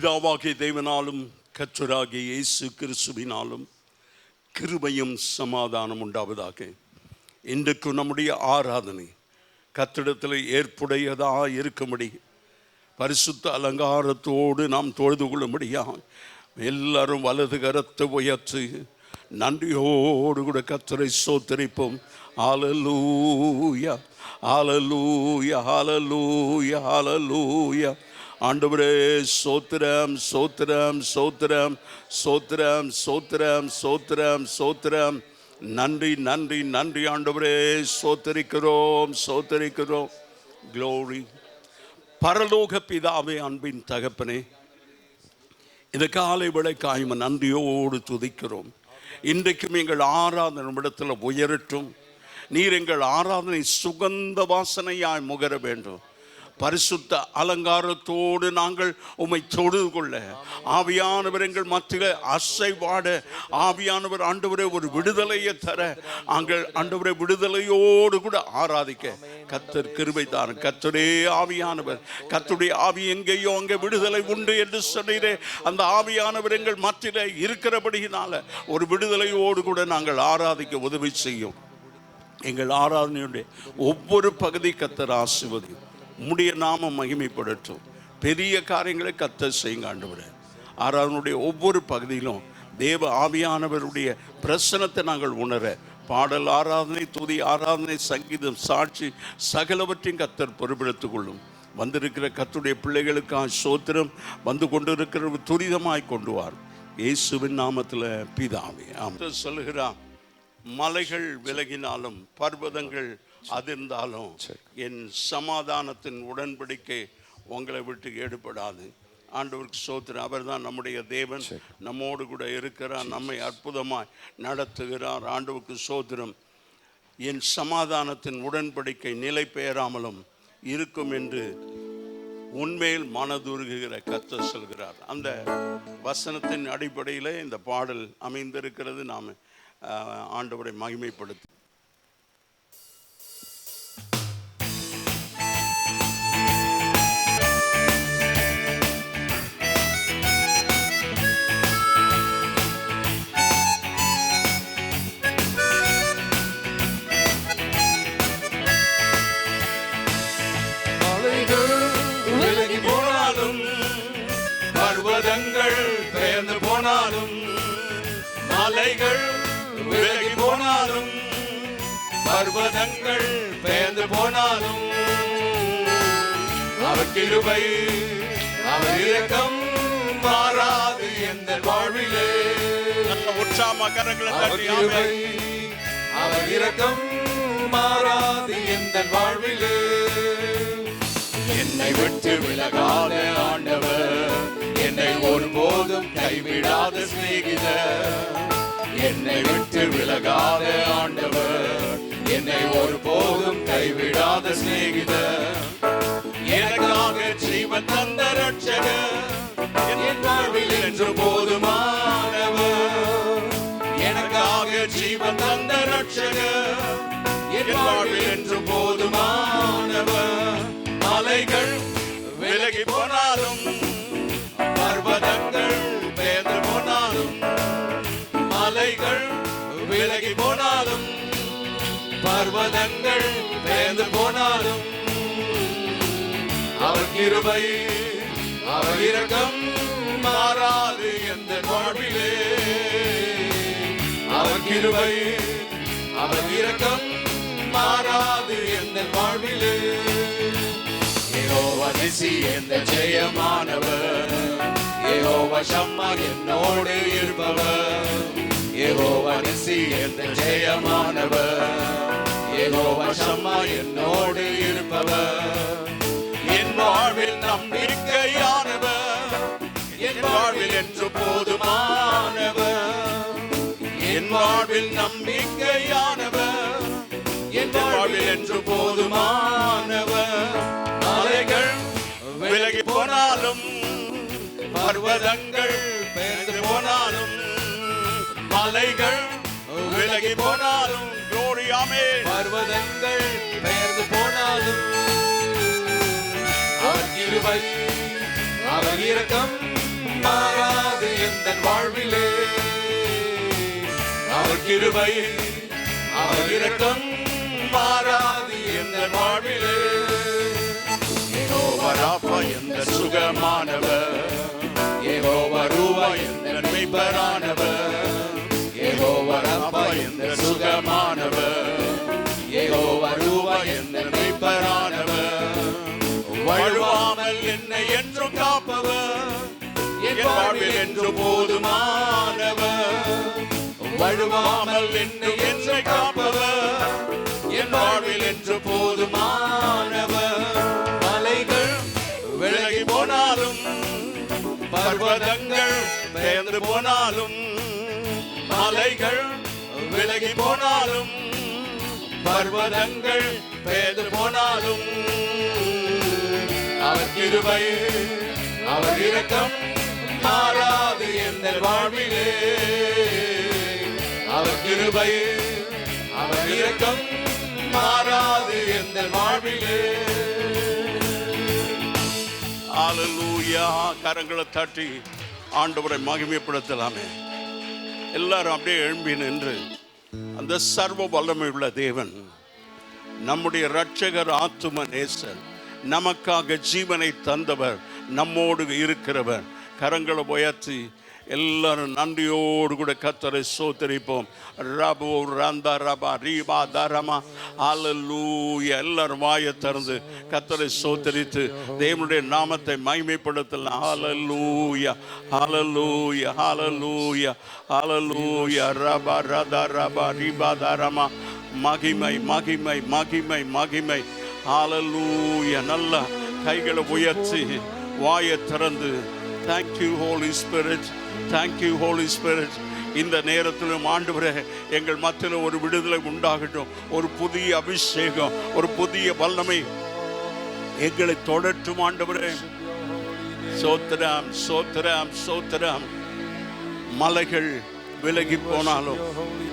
பிதாவாகிய தேவனாலும் கர்த்தராகிய இயேசு கிறிஸ்துவினாலும் கிருபையும் சமாதானம் உண்டாவதாக. இன்றைக்கு நம்முடைய ஆராதனை கர்த்தரிடத்தில் ஏற்புடையதாக இருக்கும்படி பரிசுத்த அலங்காரத்தோடு நாம் தொழுது கொள்ளும்படியா எல்லாரும் வலது கரத்தை உயர்த்தி நன்றியோடு கூட கர்த்தரை ஸ்தோத்திரிப்போம். ஹல்லேலூயா, ஹல்லேலூயா, ஹல்லேலூயா, ஹல்லேலூயா. ஆண்டவரே சோத்திரம், சோத்திரம், சோத்திரம், சோத்திரம், சோத்திரம், சோத்திரம், சோத்திரம். நன்றி, நன்றி, நன்றி ஆண்டவரே. சோத்தரிக்கிறோம், சோத்தரிக்கிறோம். க்ளோரி. பரலோக பிதாவே, அன்பின் தகப்பனே, இந்த காலை வேளைக்காய் நன்றியோடு துதிக்கிறோம். இன்றைக்கும் எங்கள் ஆராதனை இடத்துல உயரட்டும். நீர் எங்கள் ஆராதனை சுகந்த வாசனையாய் முகர வேண்டும். பரிசுத்த அலங்காரத்தோடு நாங்கள் உம்மை தொழுது கொள்ள ஆவியானவர் எங்கள் மத்தியில் அசைவாட, ஆவியானவர் ஆண்டவரே ஒரு விடுதலையை தர, நாங்கள் ஆண்டவரை விடுதலையோடு கூட ஆராதிக்க கர்த்தர் கிருபை தாரும். கர்த்தரே ஆவியானவர், கர்த்தருடைய ஆவி எங்கேயோ அங்கே விடுதலை உண்டு என்று சொன்னீரே. அந்த ஆவியானவர் எங்கள் மத்தியில் இருக்கிறபடியினால ஒரு விடுதலையோடு கூட நாங்கள் ஆராதிக்க உதவி செய்யும். எங்கள் ஆராதனையுடைய ஒவ்வொரு பகுதி கர்த்தர் ஆசீர்வதியும். உம்முடைய நாமம் மகிமைப்படட்டும். பெரிய காரியங்களை கர்த்தர் செய்யுங்க ஆண்டவரே. ஆராதனுடைய ஒவ்வொரு பகுதியிலும் தேவ ஆவியானவருடைய பிரசனத்தை நாங்கள் உணர பாடல் ஆராதனை, துதி ஆராதனை, சங்கீதம், சாட்சி சகலவற்றையும் கர்த்தர் பொறுப்பெடுத்துக் கொள்ளும். வந்திருக்கிற கர்த்தருடைய பிள்ளைகளுக்காக ஸ்தோத்திரம். வந்து கொண்டிருக்கிற துரிதமாய் கொண்டு வார் இயேசுவின் நாமத்தில் பிதாவே ஆமென். சொல்லுகிறான், மலைகள் விலகினாலும் பர்வதங்கள் அதிர்ந்தாலும் என் சமாதானத்தின் உடன்படிக்கை உங்களை விட்டு எடுபடாது. ஆண்டவருக்கு ஸ்தோத்திரம். அவர் தான் நம்முடைய தேவன், நம்மோடு கூட இருக்கிறார், நம்மை அற்புதமாய் நடத்துகிறார். ஆண்டவருக்கு ஸ்தோத்திரம். என் சமாதானத்தின் உடன்படிக்கை நிலை பெயராமலும் இருக்கும் என்று உண்மையில் மனதுருகுகிற கர்த்தர் சொல்கிறார். அந்த வசனத்தின் அடிப்படையில் இந்த பாடல் அமைந்திருக்கிறது. நாம் ஆண்டவரை மகிமைப்படுத்தி பர்வதங்கள் பெயர்ந்து போனாலும், மலைகள் விலகி போனாலும், பர்வதங்கள் பெயர்ந்து போனாலும், அவர் கிருபை அவர் இரக்கம் மாறாது எந்த வாழ்விலே. அவர் கிருபை அவர் இரக்கம் மாறாது எந்த வாழ்விலே. என்னை விட்டு விலகாத ஆண்டவர், என்னை ஒருபோதும் கைவிடாத சிநேகிதர். என்னை விட்டு விலகாத ஆண்டவர், என்னை ஒருபோதும் கைவிடாத சிநேகிதர். எனக்காக ஜீவன் தந்த ரட்சகர், என் வாழ்வில் என்று போதுமானவர். எனக்காக ஜீவன் தந்த ரட்சகர், என் வாழ்வில் என்று போதுமானவர். மலைகள் விலகி போனாலும், பர்வதங்கள் பெயர்ந்து போனாலும், மலைகள் விலகி போனாலும், பர்வதங்கள் பெயர்ந்து போனாலும், அவர் கிருபை அவர் இரக்கம் மாறாது எந்த வாழ்விலே. அவர் கிருபை அவர் இரக்கம் மாறாது எந்த வாழ்விலே. யெகோவா நிசி எந்த ஜெயமானவர், யெகோவா ஷம்மா என்னோடு இருப்பவர். யெகோவா நிசி எந்த ஜெயமானவர், யெகோவா ஷம்மா என்னோடு இருப்பவர். என் வாழ்வில் நம்பிக்கையானவர், என் வாழ்வில் என்று போதுமானவர். என் வாழ்வில் நம்பிக்கையானவர், என் வாழ்வில் என்று போதுமானவர். மலைகள் விலகி போனாலும், பர்வதங்கள் பெயர்ந்து போனாலும், மலைகள் விலகி போனாலும், glory பர்வதங்கள் பெயர்ந்து போனாலும், அவர் கிருபை அவர் இரக்கம் மாறாது எந்தன் வாழ்விலே. அவர் கிருபை அவர் இரக்கம் மாறாது எந்தன் வாழ்விலே. யெகோவா ராபா எந்தன் சுகமானவர், யெகோவா ரூவா எந்தன் மீட்பரானவர், யெகோவா ராபா எந்தன் சுகமானவர், யெகோவா ரூவா எந்தன் மீட்பரானவர். வழுவாமல் என்னை என்றும் காப்பவர், என் வாழ்வில் என்று போதுமானவர். வழுவாமல் என்னை என்று காப்பவர், என் வாழ்வில் என்று போதுமானவர். மலைகள் விலகி போனாலும், பர்வதங்கள் பெயர்ந்து போனாலும், மலைகள் விலகி போனாலும், பர்வதங்கள் பெயர்ந்து போனாலும், அவர் கிருபை அவர் இரக்கம் மாறாது எந்தன் வாழ்விலே. அவர் கிருபை அவர் இரக்கம் மாறாது எந்தன் வாழ்விலே. ஹல்லேலூயா. கரங்களை தட்டி ஆண்டவரை மகிமைப்படுத்தலாமே. எல்லாரும் அப்படியே எழும்பி நின்று அந்த சர்வ வல்லமை உள்ள தேவன், நம்முடைய இரட்சகர், ஆத்தும நேசர், நமக்காக ஜீவனை தந்தவர், நம்மோடு இருக்கிறவர். கரங்களை உயர்த்தி எல்லாரும் நன்றியோடு கூட கர்த்தரை ஸ்தோத்திரிப்போம். ரபு ரந்தா ரபா ரீபா தரமா ஹல்லேலூயா. எல்லாரும் வாயை திறந்து கர்த்தரை ஸ்தோத்திரித்து தேவனுடைய நாமத்தை மகிமைப்படுத்தலாம். ஹல்லேலூயா ஹல்லேலூயா ஹல்லேலூயா ஹல்லேலூயா. ரபா ரதா ரபா ரீபா தரமா. மகிமை மகிமை மகிமை மகிமை. ஹல்லேலூயா. நல்ல கைகளை உயர்த்தி வாயை திறந்து thank you holy spirit, thank you holy spirit. இந்த நேரத்திலும் ஆண்டவரே எங்கள் மத்தியில் ஒரு விடுதலை உண்டாகட்டும், ஒரு புதிய அபிஷேகம், ஒரு புதிய வல்லமை எங்களை தொடற்றும் ஆண்டவரே. சோத்திரம் சோத்திரம் சோத்திரம். மலைகள் விலகி போனாலும்,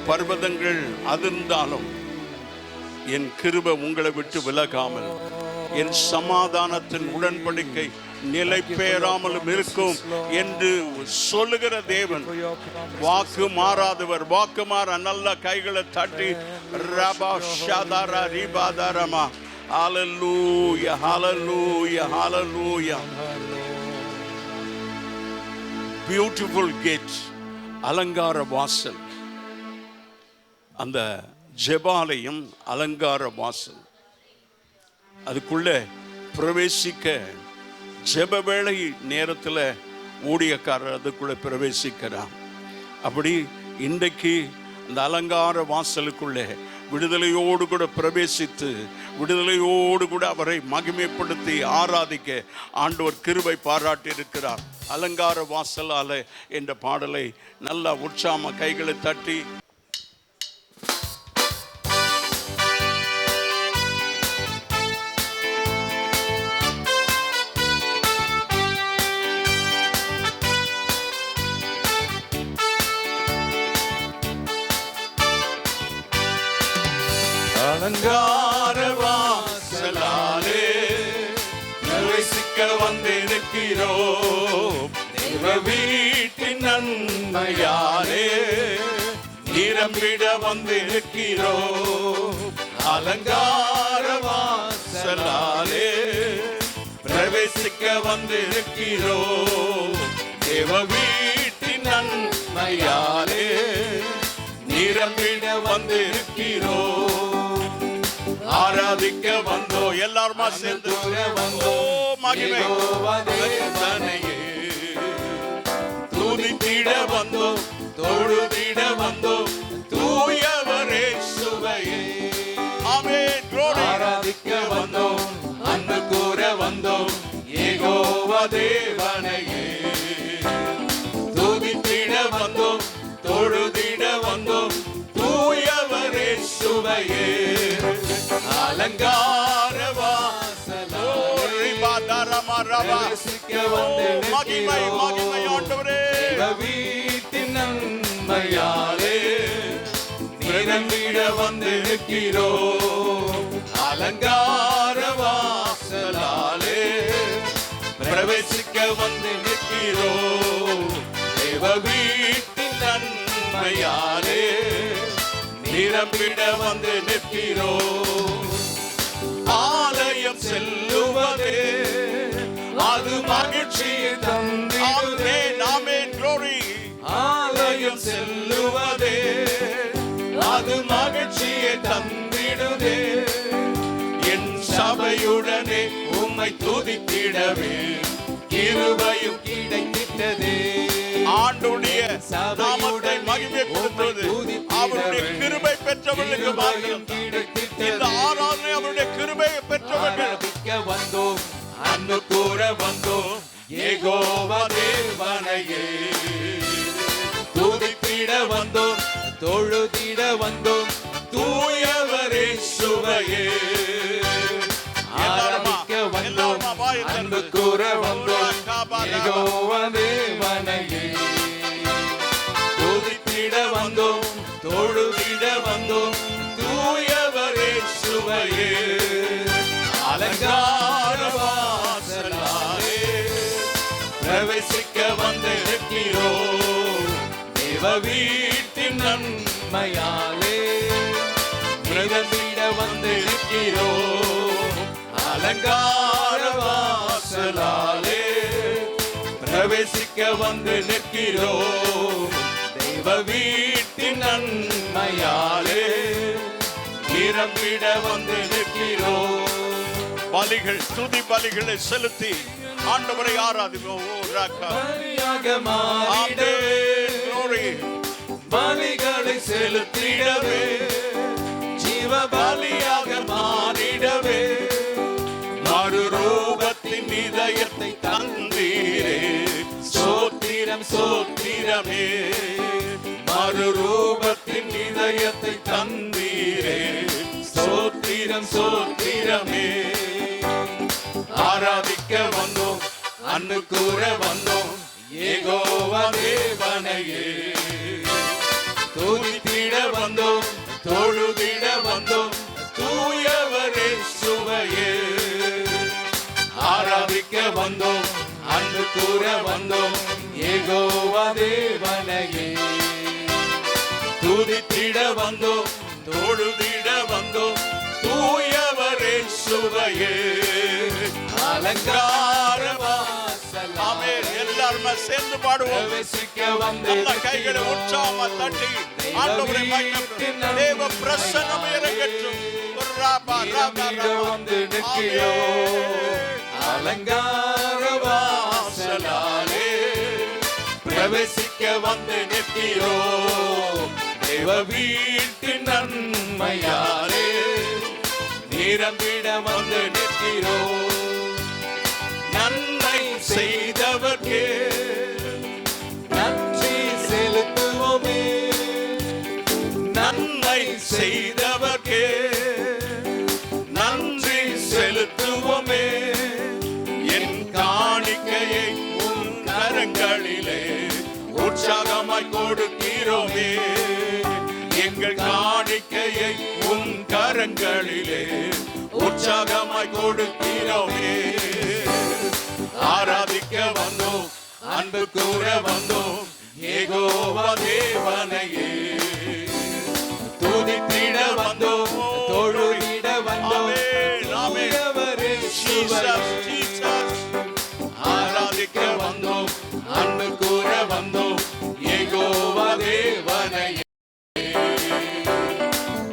பர்வதங்கள் அதிர்ந்தாலும், என் கிருபை உங்களை விட்டு விலகாமல், என் சமாதானத்தின் உடன்படிக்கை நிலை பெயராமலும் இருக்கும் என்று சொல்லுகிற தேவன், வாக்கு மாறாதவர். வாக்கு மாற நல்ல கைகளை தட்டி ரபா ஷாதாரா ரீபாதாரமா. ஹல்லேலூயா ஹல்லேலூயா ஹல்லேலூயா. பியூட்டிஃபுல் கேட், அலங்கார வாசல். அந்த ஜெபாலயம் அலங்கார வாசல். அதுக்குள்ள பிரவேசிக்க ஜெப வேளை நேரத்தில் ஊழியக்காரர் அதுக்குள்ள பிரவேசிக்கிறார். அப்படி இன்றைக்கு அந்த அலங்கார வாசலுக்குள்ளே விடுதலையோடு கூட பிரவேசித்து விடுதலையோடு கூட அவரை மகிமைப்படுத்தி ஆராதிக்க ஆண்டவர் கிருபை பாராட்டி இருக்கிறார். அலங்கார வாசலால என்ற பாடலை நல்லா உற்சாம கைகளை தட்டி அலங்கார வாசலாலே பிரவேசிக்க வந்திருக்கிறோம். தேவ வீட்டின் நன்மையாலே நிரம்பிட வந்திருக்கிறோம். அலங்கார வாசலாலே பிரவேசிக்க வந்திருக்கிறோம். தேவ வீட்டின் நன்மையாலே நிரம்பிட வந்திருக்கிறோம். ஆராதிக்க வந்தோ எல்லாருமா சேர்ந்து வந்தோ. மகிமை தனையே துதித்திட வந்தோ, தொழுதிட வந்தோ, தூயவரே சுவையே. ஆமென். ஆராதிக்க வந்தோ, அன்பு கூற வந்தோ, யெகோவா தேவனையே. துதித்திட வந்தோ, தொழுதிட வந்தோ, தூயவரே சுவையே. அலங்கார வாசலாலே பிரவேசிக்க மகிமை மகிமை ஆண்டவரே. வீட்டின் நன்மையாலே நிரம்பிட வந்திருக்கிறோம். அலங்கார வாசலாலே பிரவேசிக்க வந்திருக்கிறோம். தேவ வீட்டின் நன்மையாலே நிரம்பிட வந்து நிற்கிறோம். ஆலயம் செல்லுவதே அது மகிழ்ச்சியை தந்திடுதே. ஆமென், glory. ஆலயம் செல்லுவதே அது மகிழ்ச்சியை தந்திடுதே. என் சபையுடனே உம்மை துதித்திடவே கிருபையும் கிடைத்திட்டதே. ஆண்டுடைய நாமத்தை மகிமைப்படுத்துவது அவருடைய கிருபை பெற்றவர்களுக்கு பாக்கியம். இந்த ஆராதனை அவருடைய கிருபை பெற்றவர்கள் வந்தோம், அன்பு கூற வந்தோம். யெகோவா தேவனையே துதித்திட வந்தோம், தொழுதிட வந்தோம். தூயவரே சுவையே ஆராதிக்க வந்தோம், அன்பு கூற வந்தோம். யெகோவா தேவனையே துதித்திட வந்தோம், தொழுதிட வந்தோம். தூயவரே சுவையே அலங்கார வாசலாலே பிரவேசிக்க வந்து நிற்கிறோம். தேவ வீட்டின் நன்மையாலே பிரவேசிக்க வந்து நிற்கிறோம். அலங்கார வாசலாலே பிரவேசிக்க வந்து நிற்கிறோம். தேவ வீட்டின் நன்மையாலே நிரம்பிட வந்து நிற்கிறோம். பலிகள், துதி பலிகளை செலுத்தி ஆண்டவரை ஆராதிப்போம். பலிகளை செலுத்திடவே ஜீவ பலியாக மாறிடவே மறுரூபத்தின் இதயத்தை தந்தீரே. சோத்திரம் சோத்திரமே மறுரூபத்தின் இதயத்தை தந்தீரே. சோத்திரம் சோத்திரமே ஆராதிக்க வந்தோம், அன்பு கூற வந்தோம். யெகோவா தேவனையே துதித்திட வந்தோம், தொழுதிட வந்தோம். தூயவரே சுவையே ஆராதிக்க வந்தோம், அன்பு கூற வந்தோம். யெகோவா தேவனையே துதித்திட வந்தோம், தொழுதிட வந்தோம். தூயவரே சுவையே அலங்கார வாசலாலே. எல்லாரும் சேர்ந்து பாடுவோம். நல்ல கைகளை உற்சாகமா தட்டி ஆண்டவரை மகிமைப்படுத்தும். தேவ பிரசன்னம் இறங்கட்டும். வந்து நிற்கிறோம். அலங்கார வாசலாலே பிரவேசிக்க வந்து நிற்கிறோம். தேவ வீட்டின் நன்மையாலே நிரம்பிட வந்து நிற்கிறோம். நன்மை செய்தவர்க்கே நன்றி செலுத்துவோமே. நன்மை செய்தவர்க்கே நன்றி செலுத்துவோமே. என் காணிக்கையை உன் கரங்களிலே உற்சாகமாய் கொடுக்கிறோமே. எங்கள் காணிக்கையை உன் கரங்களிலே உற்சாகமாய் கொடுக்கிறோமே. ஆராதிக்க வந்தோம், அன்பு கூற வந்தோம். யெகோவா தேவனையே துதித்திட வந்தோம், தொழுதிட வந்தோம். தூயவரே சுவையே ஆராதிக்க வந்தோம், அன்பு கூற வந்தோம். யெகோவா தேவனையே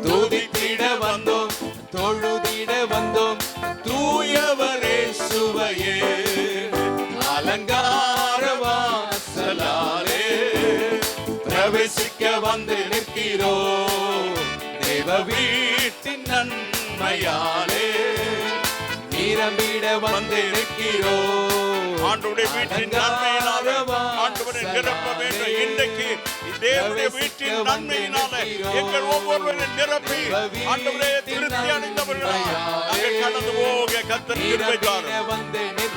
துதித்திட வந்தோம், தொழுதிட வந்தோம். தூயவரே சுவையே அலங்கார வாசலாலே பிரவேசிக்க வந்து நிற்கிறோம். தேவ வீட்டின் நன்மையாலே நிரம்பிட வந்து நிற்கிறோம். ஆண்டவருடைய வீட்டின் நன்மையினாலே ஆண்டவரை நிரப்ப வேண்டும். இன்றைக்கு தேவனுடைய வீட்டின் நன்மையினாலே எங்கள் ஒவ்வொருவரையும் நிரப்பி ஆண்டவரே திருப்தி அடைந்தவர்களாக நாங்கள் கடந்து போக கர்த்தர் கிருபை தாரும்.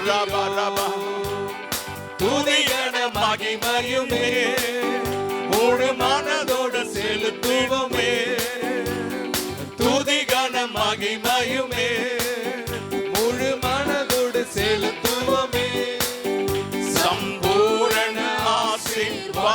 ராபா ராபா துதியான மகிமையுமே முழு மனதோடு செலுத்துவோமே. துதிகான மகிமையுமே முழு மனதோடு செலுத்துவோமே. சம்பூரண ஆசீர்வாதம்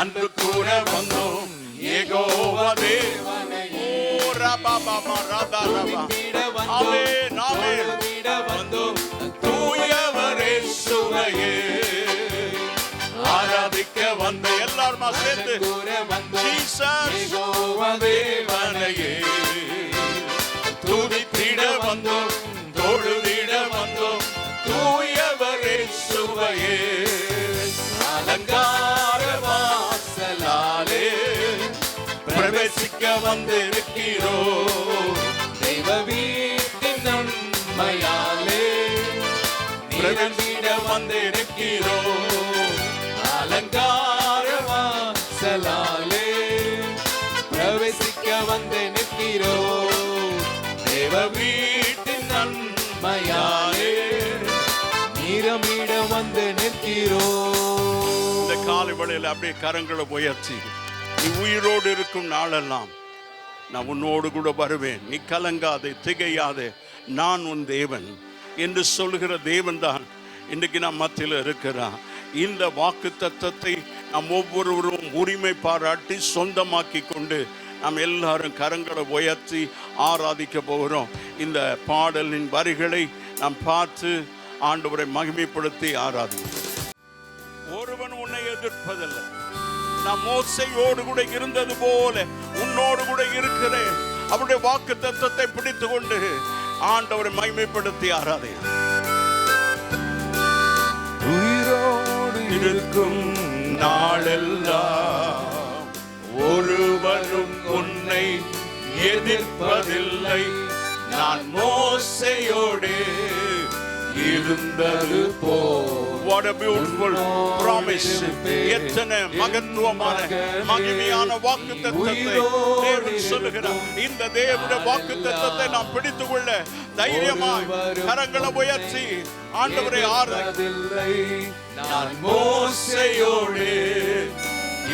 அன்பு கூற வந்தோம் யெகோவா தேவனே. ஓ ரபா பாபா ரபா ரபா ஆமென் ஆமென். வந்தோம் தூயவரே சுவையே ஆராதிக்க வந்த எல்லாருமா சேர்ந்து ஜீசஸ் யெகோவா தேவனையே துதித்திட வந்தோம் தொழுதிட வந்தோம் தூயவரே சுவையே. அலங்கார வாசலாலே பிரவேசிக்க வந்திருக்கிறோம் தெய்வ வீட்டின் நன்மையாலே பிரவேசிக்க வந்திருக்கிறோம். அலங்கார வாசலாலே பிரவேசிக்க வந்து நிற்கிறோம் தேவ வீட்டின் நன்மையாலே நீரமிட வந்து நிற்கிறோம். இந்த காலை வேளையில அப்படியே கரங்களை உயர்த்தி நீ உயிரோடு இருக்கும் நாளெல்லாம் நான் உன்னோடு கூட வருவேன், நீ கலங்காதே திகையாதே, நான் உன் தேவன் என்று சொல்லுகிற தேவன் தான் இன்றைக்கு நாம் மத்தியில் இருக்கிறான். இந்த வாக்கு தத்தத்தை நாம் ஒவ்வொருவரும் உரிமை பாராட்டி சொந்தமாக்கி கொண்டு நாம் எல்லாரும் கரங்களை உயர்த்தி ஆராதிக்க போகிறோம். இந்த பாடலின் வரிகளை நாம் பார்த்து ஆண்டவரை மகிமைப்படுத்தி ஆராதிக்கிறோம். ஒருவன் உன்னை எதிர்ப்பதில்லை, நான் மோசையோடு கூட இருந்தது போல உன்னோடு கூட இருக்கிறேன். அவருடைய வாக்கு தத்தத்தை பிடித்து கொண்டு ஆண்டவரை மகிமைப்படுத்தி ஆராதனை. உயிரோடு இருக்கும் நாளெல்லாம் ஒருவரும் உன்னை எதிர்ப்பதில்லை, நான் மோசையோடு இருந்தது போ. What a beautiful promise. எத்தனை மகத்துவமான மகிமையான வாக்குத்தத்தத்தை தேவன் சொல்லுகிறார். இந்த தேவனுடைய வாக்குத்தத்தத்தை நாம் பிடித்துக் கொள்ள தைரியமாய் கரங்களை உயர்த்தி ஆண்டவரை ஆராதில்லை. நான் மோசையோடு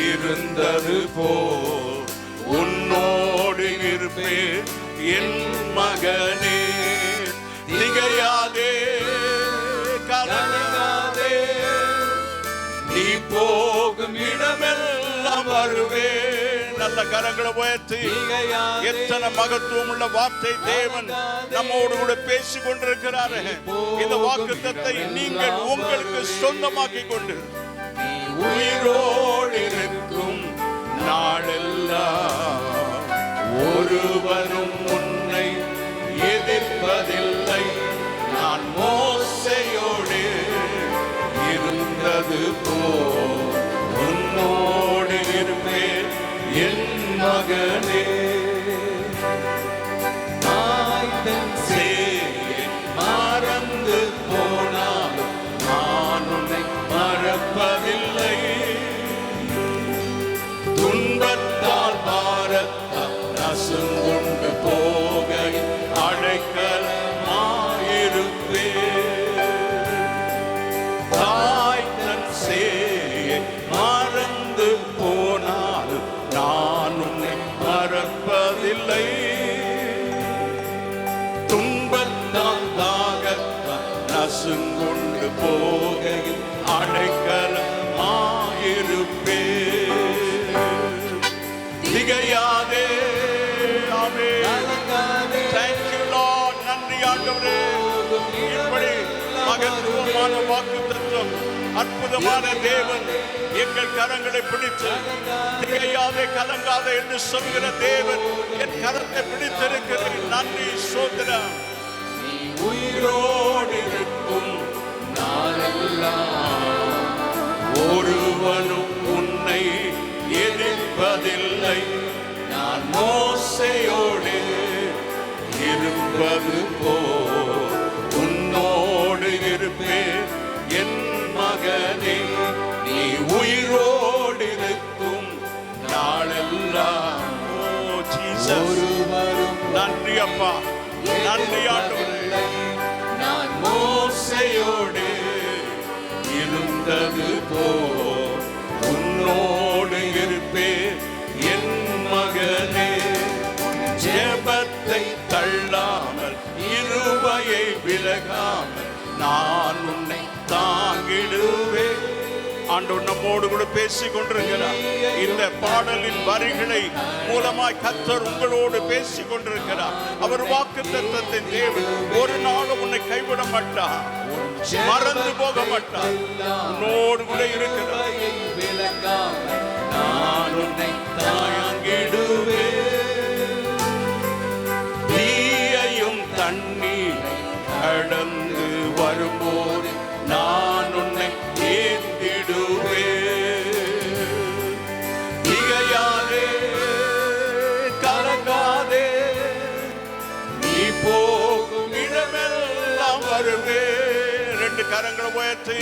இருந்தது போ உன்னோடு இருப்பேன் என் மகனே. திகையாதே கலங்காதே, நீ போகும் இடமெல்லாம் வருவேன். நல்ல கரங்களை உயர்த்தி எத்தனை மகத்துவம் உள்ள வார்த்தை தேவன் நம்மோடு கூட பேசிக் கொண்டிருக்கிறாரு. இந்த வாக்குத்தத்தை நீங்கள் உங்களுக்கு சொந்தமாக்கி கொண்டு உயிரோடு இருக்கும் நாளெல்லாம் ஒருவரும் உன்னை எதிர்ப்பதில்லை, நான் மோசையோடு இருந்தது போ உன்னோடு இருப்பேன் என் மகனே. மறந்து போனாலும் நான் உன்னை மறப்பதில்லை, துன்பத்தால் பாரத்தால் நசுங்குண்டு போக அடைக்கலமாயிருப்பேன். தாய் தன் சேயை மறந்து போனாலும் நான் உன்னை மறப்பதில்லை, துன்பத்தால் தாகத்தால் நசுங்குண்டு போக அடைக்கலமாயிருப்பேன். திகையாதே. ஆமென். Thank you Lord. நன்றி ஆண்டவரே. இப்படி மகத்துவமான வாக்குத்தத்தம் அற்புதமான தேவன் எங்கள் கரங்களை பிடித்து திகையாதே கலங்காதே என்று சொல்கிற தேவன் என் கரத்தை பிடித்திருக்கிறேன். நன்றி சோதரம். உயிரோடு இருக்கும் நாளெல்லாம் ஒருவனும் உன்னை எதிர்ப்பதில்லை, நான் மோசையோடு இருப்பது போ உன்னோடு இருப்பேன் என் மகனே. நீ உயிரோடு இருக்கும் நாளெல்லாம். ஓ ஜீசஸ், நன்றி அப்பா, நன்றி ஆண்டவரே. நான் மோசையோடு இருந்தது போ உன்னோடு இருப்பேன் என் மகனே. ஜெபத்தை தள்ளாமல் இருவையை விலகாமல் நான் உன்னை தாங்கிடுவேன். ஆண்டவர் நம்மோடு கூட பேசிக் கொண்டிருக்கிறார். இந்த பாடலின் வரிகளை மூலமாய் கர்த்தர் உங்களோடு பேசிக் கொண்டிருக்கிறார். அவர் வாக்குத்தத்தத்தின் தேவன். ஒரு நாளும் உன்னை கைவிட மாட்டார், மறந்து போக மாட்டார், உன்னோடு கூட இருக்கிறார். நான் உன்னை தாங்கிடுவேன், தீயையும் தண்ணீரை கடந்து வரும்போது நான் உன்னை ஏந்திடுவேன். திகையாதே, கலங்காதே, நீ போகும் இடமெல்லாம் வருவேன். ரெண்டு கரங்களை உயர்த்தி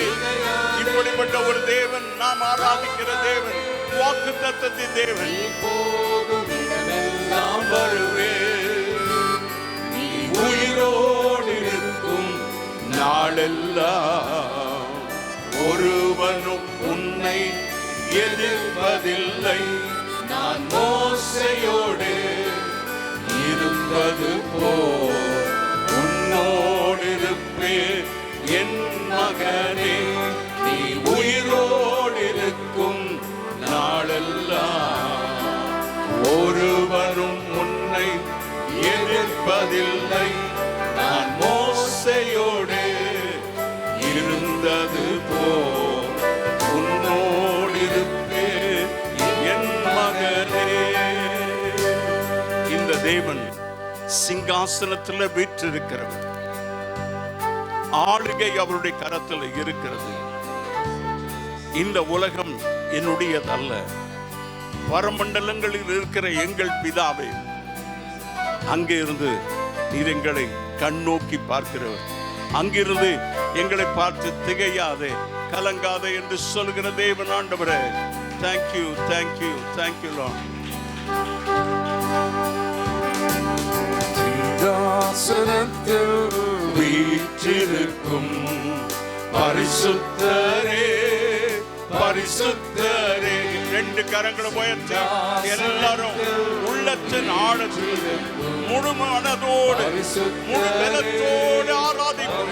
இப்படிப்பட்ட ஒரு தேவன் நாம் ஆராதிக்கிற தேவன், வாக்குத்தத்தத்தின் தேவன். நீ போகும் இடமெல்லாம் வருவேன், நீ உயிரோடு இருக்கும் நாளெல்லாம் ஒருவனும் உன்னை எதிர்ப்பதில்லை. நான் மோசையோடு இருப்பது போல் உன்னோடு இருப்பேன் என் மகனே. நீ உயிரோடு இருக்கும் நாளெல்லாம் ஒருவரும் உன்னை எதிர்ப்பதில்லை. நான் மோசையோடு இருந்தது போல் உன்னோடு இருப்பேன் என் மகனே. இந்த தேவன் சிங்காசனத்தில் வீற்றிருக்கிறவர். ஆளுகை அவருடைய கரத்தில் இருக்கிறது. இந்த உலகம் என்னுடையதல்ல. பரமண்டலங்களில் இருக்கிற எங்கள் பிதாவே, அங்கே இருந்து நீர் எங்களை கண்ணோக்கி பார்க்கிறவர். அங்கிருந்து எங்களை பார்த்து திகையாதே, கலங்காதே என்று சொல்கிற தேவன் ஆண்டவரே. Thank you, thank you, thank you Lord. வீற்றிருக்கும் பரிசுத்தரே, பரிசுத்தரே. ரெண்டு கரங்களை உயர்த்தி எல்லாரும் உள்ளத்தின் ஆழத்தில் முழு மனதோடு முழு பலத்தோடு ஆராதிப்போம்.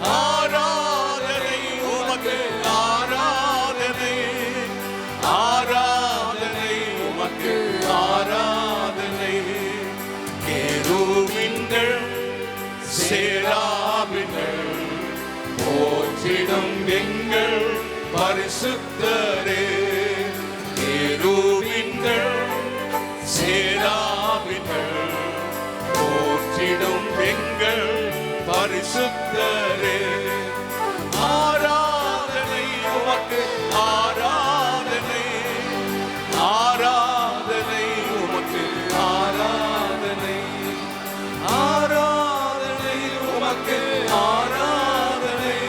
ஆராதனை உமக்கு, ஆராதனை, ஆராதனை உமக்கு, ஆராதனை. கேருபீன்கள் சேராபீன்கள் போற்றிடும் எங்கள் பரிசுத்தரே. கேருபீன்கள் சேராபீன்கள் போற்றிடும் எங்கள் பரிசுத்தரே. ஆராதனை உமக்கு, ஆராதனை, ஆராதனை உமக்கு, ஆராதனை, ஆராதனை உமக்கு, ஆராதனை,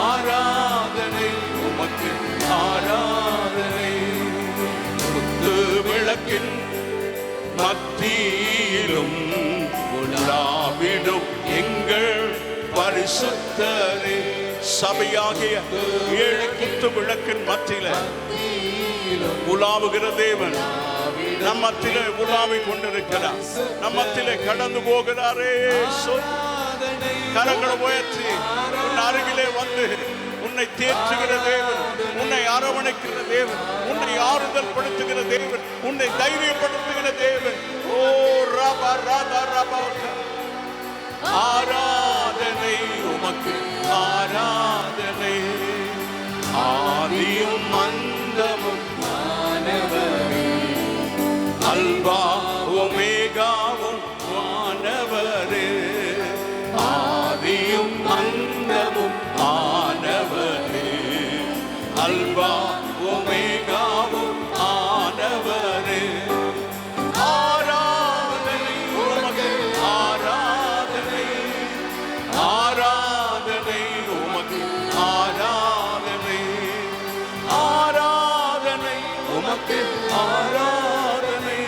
ஆராதனை உமக்கு, ஆராதனை. குத்து விளக்கின் மத்தியிலும் உலாவிடும் எங்கள் பரிசுத்தரே. சபையாகிய 7 குத்து விளக்கின் மத்தியில உலாவுகிற தேவன் நம் மத்தியில உலாவிக் கொண்டிருக்கிறார். நம் மத்தியில கடந்து போகிறாரே. கரங்களை உயர்த்தி உன் அருகிலே வந்து உன்னை தேற்றுகிற தேவன், உன்னை அரவணைக்கிற தேவன், உன்னை ஆறுதல் படுத்துகிற தேவன், உன்னை தைரியப்படுத்துகிற தேவன். ஓ ரபா ராதா ரபா. ஆராதனை உமக்கு, ஆராதனை. ஆதியும் அந்தமும் ஆனவரே, அல்பா ஒமேகாவும் ஆனவரே. ஆதியும் அந்தமும் ஆனவரே, அல்பா ஒமேகாவும் ஆனவரே. ஆராதனை உமக்கு, ஆராதனை, ஆராதனை உமக்கு, ஆராதனை, ஆராதனை உமக்கு, ஆராதனை,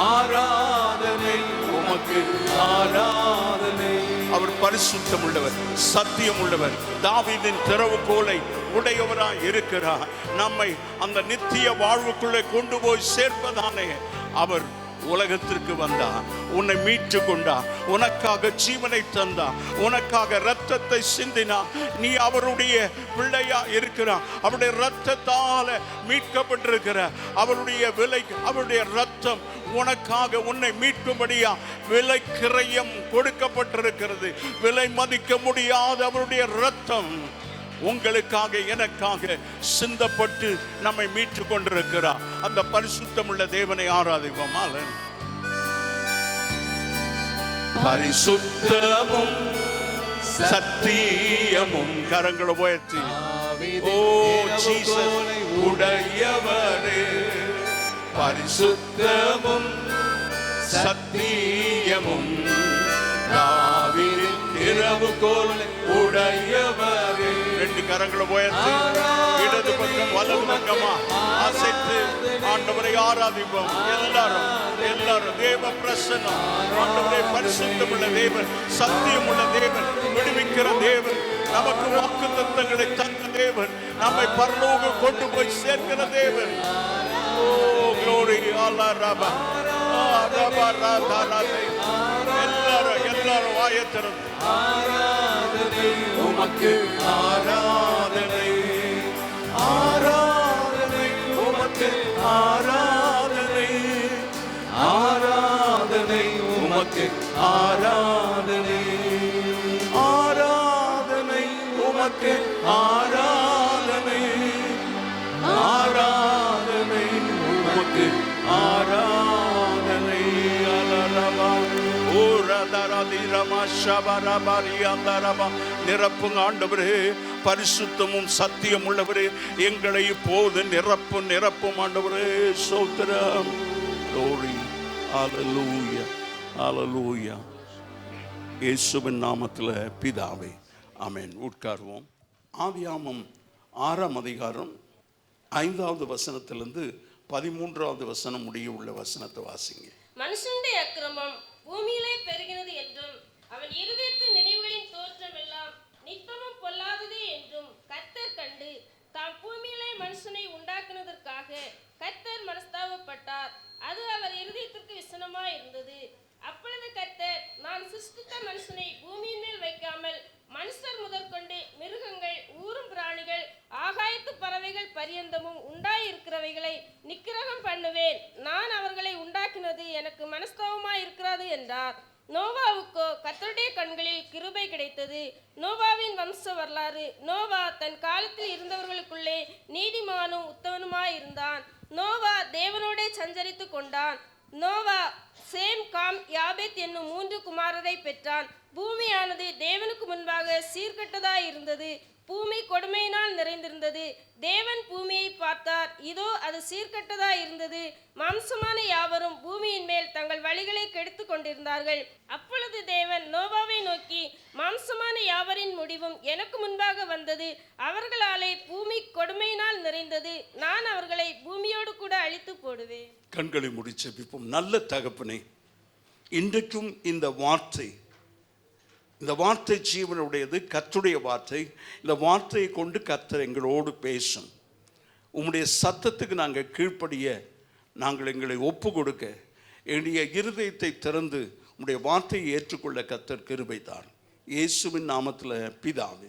ஆராதனை உமக்கு, ஆராதனை. அவர் பரிசுத்தம் உள்ளவர், சத்தியம் உள்ளவர், தாவீதின் திறவுகோலை உடையவராய் இருக்கிறார். நம்மை அந்த நித்திய வாழ்வுக்குள்ளே கொண்டு போய் சேர்ப்பதானே அவர் உலகத்திற்கு வந்தார், உன்னை மீட்டு கொண்டார், உனக்காக ஜீவனை தந்தார், உனக்காக இரத்தத்தை சிந்தினார். நீ அவருடைய பிள்ளையா இருக்கிறார், அவருடைய இரத்தத்தால மீட்கப்பட்டிருக்கிற, அவருடைய விலை, அவருடைய இரத்தம் உனக்காக உன்னை மீட்கும்படியா விலை கிரயம் கொடுக்கப்பட்டிருக்கிறது. விலை மதிக்க முடியாத அவருடைய இரத்தம் உங்களுக்காக எனக்காக சிந்தப்பட்டு நம்மை மீட்டு கொண்டிருக்கிறார். அந்த பரிசுத்தமுள்ள தேவனை ஆராதிப்போம். பரிசுத்தமும் சத்தியமும் கரங்களை உயர்த்தி, ஓ ஜீசஸ் உடையவரே, பரிசுத்தமும் சத்தியமும் தாவீதின் திறவுகோலை உடையவரே. ரெண்டு கரங்களை உயர்த்தி இடது பக்கம் வலது பக்கமா அசைத்து ஆண்டவரை ஆராதிப்போம். எல்லாரும் எல்லாரும் தேவ பிரசன்னம், ஆண்டவரை பரிசுத்தமுள்ள தேவன், சத்தியமுள்ள தேவன், விடுவிக்கிற தேவன், நமக்கு வாக்குத்தத்தங்களை தந்த தேவன், நம்மை பரலோகம் கொண்டு போய் சேர்க்கிற தேவன். ஓ glory அல்லா ரபா ரபா ராதா ராதே. எல்லாரும் எல்லாரும் வாயத்திறந்து ஆராதனை உமக்கு, ஆராதனை ஆராதனை உமக்கு, ஆராதனை ஆராதனை உமக்கு, ஆராதனை ஆராதனை உமக்கு, ஆராதனை ஆராதனை உமக்கு, ஆராதனை. அலரபா ஓரதரதி ரமஷபரபரி அந்தரபா. நிரப்புங்க ஆண்டவரே, பரிசுத்தமும் சத்தியம் உள்ளவரே, எங்களை இப்போது நிரப்பும் நிரப்பும் ஆண்டவரே. ஸ்தோத்திரம். glory hallelujah hallelujah. இயேசுவின் நாமத்தில் பிதாவே, ஆமென். உட்காருவோம். ஆதியாகமம் 6ஆம் அதிகாரம் 5வது வசனத்திலிருந்து 13வது வசனம் முடிய உள்ள வசனத்தை வாசிங்க. மனுஷனுடைய அக்கிரமம் பூமியிலே பெருகினது என்றும் அவன் இருதயத்தின் நினைவுகளின் தோற்றம் எல்லாம் நித்தமும் பொல்லாததே என்றும் கர்த்தர் கண்டு தாம் பூமியிலே மனுஷனை உண்டாக்குனதற்காக கர்த்தர் மனஸ்தாபப்பட்டார். அது அவர் இருதயத்திற்கு விசனமாய் இருந்தது. அப்பொழுது கர்த்தர், நான் சிருஷ்டித்த மனுஷனை பூமியின் மேல் வைக்காமல் மனுஷர் முதற்கொண்டு மிருகங்கள், ஊரும் பிராணிகள், ஆகாயத்து பறவைகள் பரியந்தமும் உண்டாயிருக்கிறவைகளை நிக்கிரகம் பண்ணுவேன். நான் அவர்களை உண்டாக்கினது எனக்கு மனஸ்தாபமாய் இருக்கிறது என்றார். நோவாவுக்கோ கர்த்தருடைய கண்களில் கிருபை கிடைத்தது. நோவாவின் வம்ச வரலாறு. நோவா தன் காலத்தில் இருந்தவர்களுக்குள்ளே நீதிமானும் உத்தமனுமாய் இருந்தான். நோவா தேவனோடே சஞ்சரித்து கொண்டான். நோவா சேம், காம், யாபேத் என்னும் 3 குமாரரை பெற்றான். பூமியானது தேவனுக்கு முன்பாக சீர்கெட்டதாய் இருந்தது. பூமி கொடுமையினால் நிறைந்திருந்தது. தேவன் பூமியை பார்த்தார், இதோ அது சீர்கெட்டதாய் இருந்தது. மாம்சமான யாவரும் பூமியின் மேல் தங்கள் வழிகளை கெடுத்து கொண்டிருந்தார்கள். அப்பொழுது தேவன் நோவாவை நோக்கி, மாம்சமான யாவரின் முடிவும் எனக்கு முன்பாக வந்தது. அவர்களாலே பூமி கொடுமையினால் நிறைந்தது. நான் அவர்களை பூமியோடு கூட அழித்து போடுவேன். கண்களை மூடி ஜெபிப்போம். நல்ல தகப்பனே, இன்றைக்கும் இந்த வார்த்தை ஜீவனுடையது, கர்த்தருடைய வார்த்தை. இந்த வார்த்தையை கொண்டு கர்த்தர் எங்களோடு பேசும். உம்முடைய சத்தத்துக்கு நாங்கள் கீழ்ப்படிய, நாங்கள் எங்களை ஒப்பு கொடுக்க, என்னுடைய இருதயத்தை திறந்து உம்முடைய வார்த்தையை ஏற்றுக்கொள்ள கர்த்தர் கிருபை தார். இயேசுவின் நாமத்தில் பிதாவே.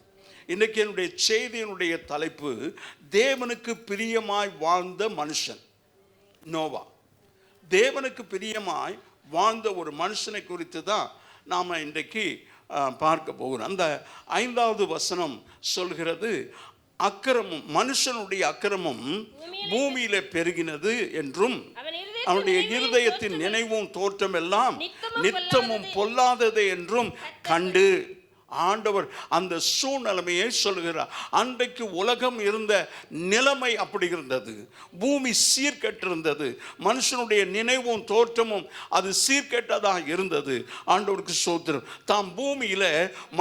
இன்றைக்கு என்னுடைய செய்தியினுடைய தலைப்பு, தேவனுக்கு பிரியமாய் வாழ்ந்த மனுஷன். நோவா தேவனுக்கு பிரியமாய் வாழ்ந்த ஒரு மனுஷனை குறித்து தான் நாம் இன்றைக்கு பார்க்க போகிறோம். அந்த 5வது வசனம் சொல்கிறது, அக்கிரமம், மனுஷனுடைய அக்கிரமம் பூமியில பெருகினது என்றும் அவனுடைய இருதயத்தின் நினைவும் தோற்றம் எல்லாம் நித்தமும் பொல்லாதது என்றும் கண்டு. ஆண்டவர் அந்த சூழ்நிலைமையை சொல்கிறார். அன்றைக்கு உலகம் இருந்த நிலைமை அப்படி இருந்தது. பூமி சீர்கெட்டிருந்தது. மனுஷனுடைய நினைவும் தோற்றமும் அது சீர்கெட்டதாக இருந்தது. ஆண்டவருக்கு ஸ்தோத்திரம். தாம் பூமியில